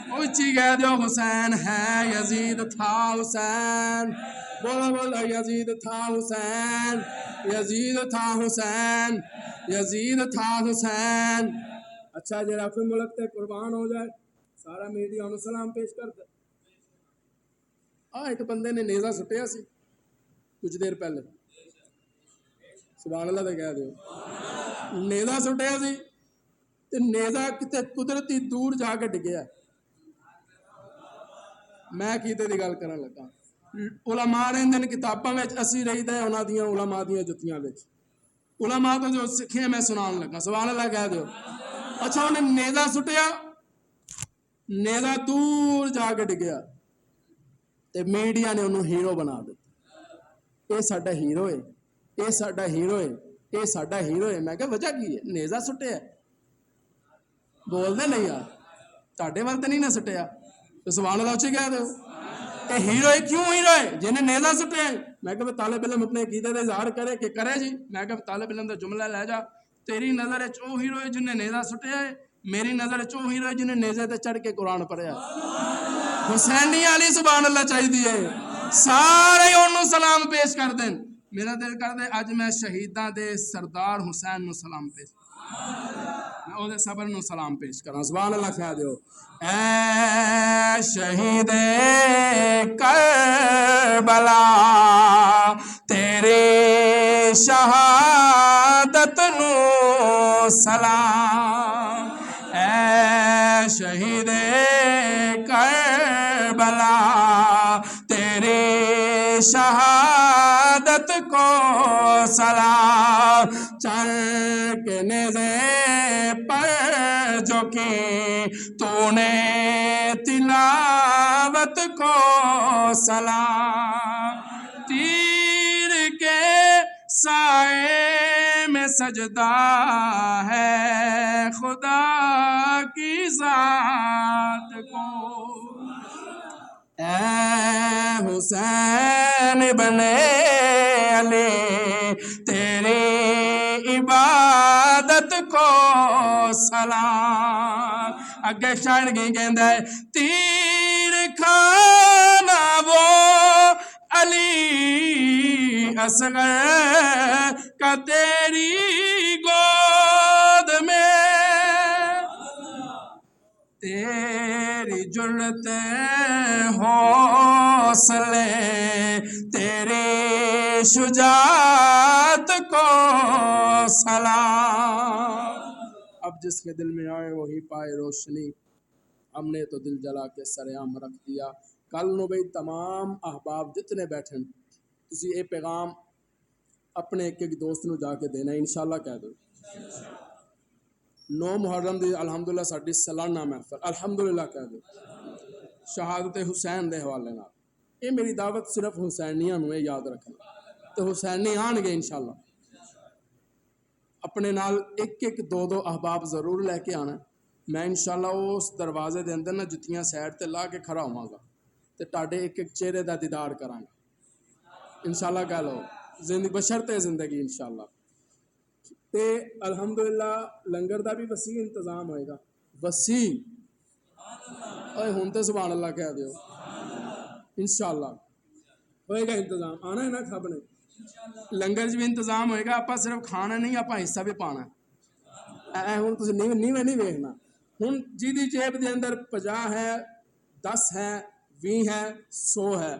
اونچی کہہ دو حسین ہے یزید تھا حسین بولو بولو یزید تھا حسین یزید تھا حسین یزید تھا حسین اچھا جرا پھر ملک تے قربان ہو جائے سارا میڈیا انہوں سلام پیش کر دے ایک بندے نے نیزا سٹیا سی کچھ دیر پہلے، سبحان اللہ تے کہہ دیو، نیزا سٹیا سی تے نیزا کتے قدرتی دور جا کے ڈگیا۔ میں کیتے دی گل کرن لگا، علماء رہندے نے کتاباں وچ، اسی رہیدا ہے انہاں دیاں علماء دیاں جتیاں وچ، علماء تو جو سکھے میں سنان لگا، سبحان اللہ کہہ دیو۔ اچھا انہیں نیزا سٹیا، نیزا دور جا کے ڈگیا تے میڈیا نے انہوں ہیرو بنا دیتا، اے ساڈا ہیرو ہے، اے ساڈا ہیرو ہے، اے ساڈا ہیرو ہے۔ میں کہا وجہ کی ہے؟ نیزا سٹیا ہے، بول دے نہیں یار، تاڈے وال تے نہیں نہ سٹیا، تو سبحان اللہ اچھی کہہ دو، اے ہیرو ہے، کیوں ہیرو ہے؟ جنہیں نیزا سٹیا ہے۔ میں کہا طالب علم اپنے عقیدے کا اظہار کرے کہ کرے جی، میں کہا طالب علم کا جملہ لے جا، تیری نظر ہے چو ہیرو ہے جنہیں نیزا سٹیا ہے، میری نظر چو ہیرو ہے جنہیں نیزے تے چڑھ کے قرآن پڑھیا۔ حسینی علی سبحان اللہ چاہیے، سارے انہوں سلام پیش کر دیں۔ میرا دل کر دے اج میں شہیداں دے سردار حسین نو سلام پیش، میں او دے صبر نو سلام پیش کراں، سبحان اللہ کہہ دیو۔ اے شہید کربلا تیرے شہادت نو سلام، اے شہید کربلا تیرے شہادت کو سلام، چل کے نیزے پر جو کی تو نے تلاوت کو سلام، تیر کے سائے میں سجدہ ہے خدا کی ذات کو، اے حسین ابن علی تیری عبادت کو سلام۔ اگے شاعر کی کہندا ہے، تیر کھانا وہ علی اصغر کا تیری گود میں، تیری جرت حوصلے تیری شجاعت کو سلام، اب جس کے دل میں آئے وہی پائے روشنی، ہم نے تو دل جلا کے سرعام رکھ دیا۔ کل نو بھئی تمام احباب جتنے بیٹھن تسی اے پیغام اپنے ایک ایک دوست نو جا کے دینا، انشاءاللہ کہہ دو۔ 9 محرم دی الحمدللہ ساڈی سالانہ محفل، الحمدللہ کہہ دو، شہادت حسین دے حوالے نال۔ یہ میری دعوت صرف حسینیاں نو یاد رکھنا، تو حسینی آن گے انشاءاللہ، اپنے نال ایک ایک دو احباب ضرور لے کے آنا۔ میں انشاءاللہ اس دروازے دے اندر نہ جتیاں سائڈ تے لا کے کھڑا ہوں گا تے تاڈے ایک ایک چہرے دا دیدار کراں گا انشاءاللہ، کہہ لو زندگی بشرط زندگی انشاءاللہ۔ تے الحمدللہ لنگر دا بھی وسیع انتظام ہوئے گا، وسیع، اوے ہن تے سبحان اللہ کہہ دیو، انشاءاللہ ہوئے گا انتظام، آنا ہے نا کھب نے، لنگر بھی انتظام ہوئے گا، آپ صرف کھانا نہیں، آپ حصہ بھی پانا ہے۔ ہوں تسی نیویں نہیں ویکھنا، ہوں جی دی جیب دے اندر 50 ہے، 10 ہے، 20 ہے، 100 ہے،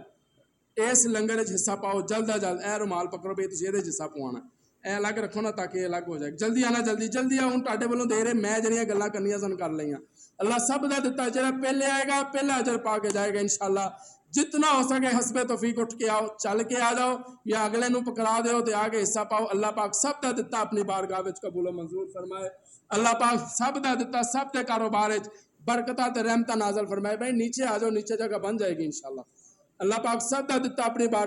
اس لنگر وچ حصہ پاؤ جلد از جلد، اے رومال پکڑو بھی تسی یہ حصہ پوانا، اے الگ رکھو نا تاکہ الگ ہو جائے، جلدی آنا، جلدی جلدی آؤ، ہوں تہاڈے والوں دے رہے، میں جڑیاں گلاں کرنیاں سن کر لئیاں، اللہ سب دا دتا، جڑا پہلے آئے گا پہلا اجر پا کے جائے گا انشاءاللہ۔ جتنا ہو سکے حسب توفیق اٹھ کے آؤ، چل کے آ جاؤ، یا اگلے نو پکڑا دیو تے آگے حصہ پاؤ، اللہ پاک سب دا دتا اپنی بارگاہ وچ قبول و منظور فرمائے، اللہ پاک سب دا دتا سب دے کاروبار وچ برکتاں تے رحمتاں نازل فرمائے۔ بھائی نیچے آ جاؤ، نیچے جگہ بن جائے گی انشاءاللہ، اللہ پاک سب دا دتا اپنی بارگاہ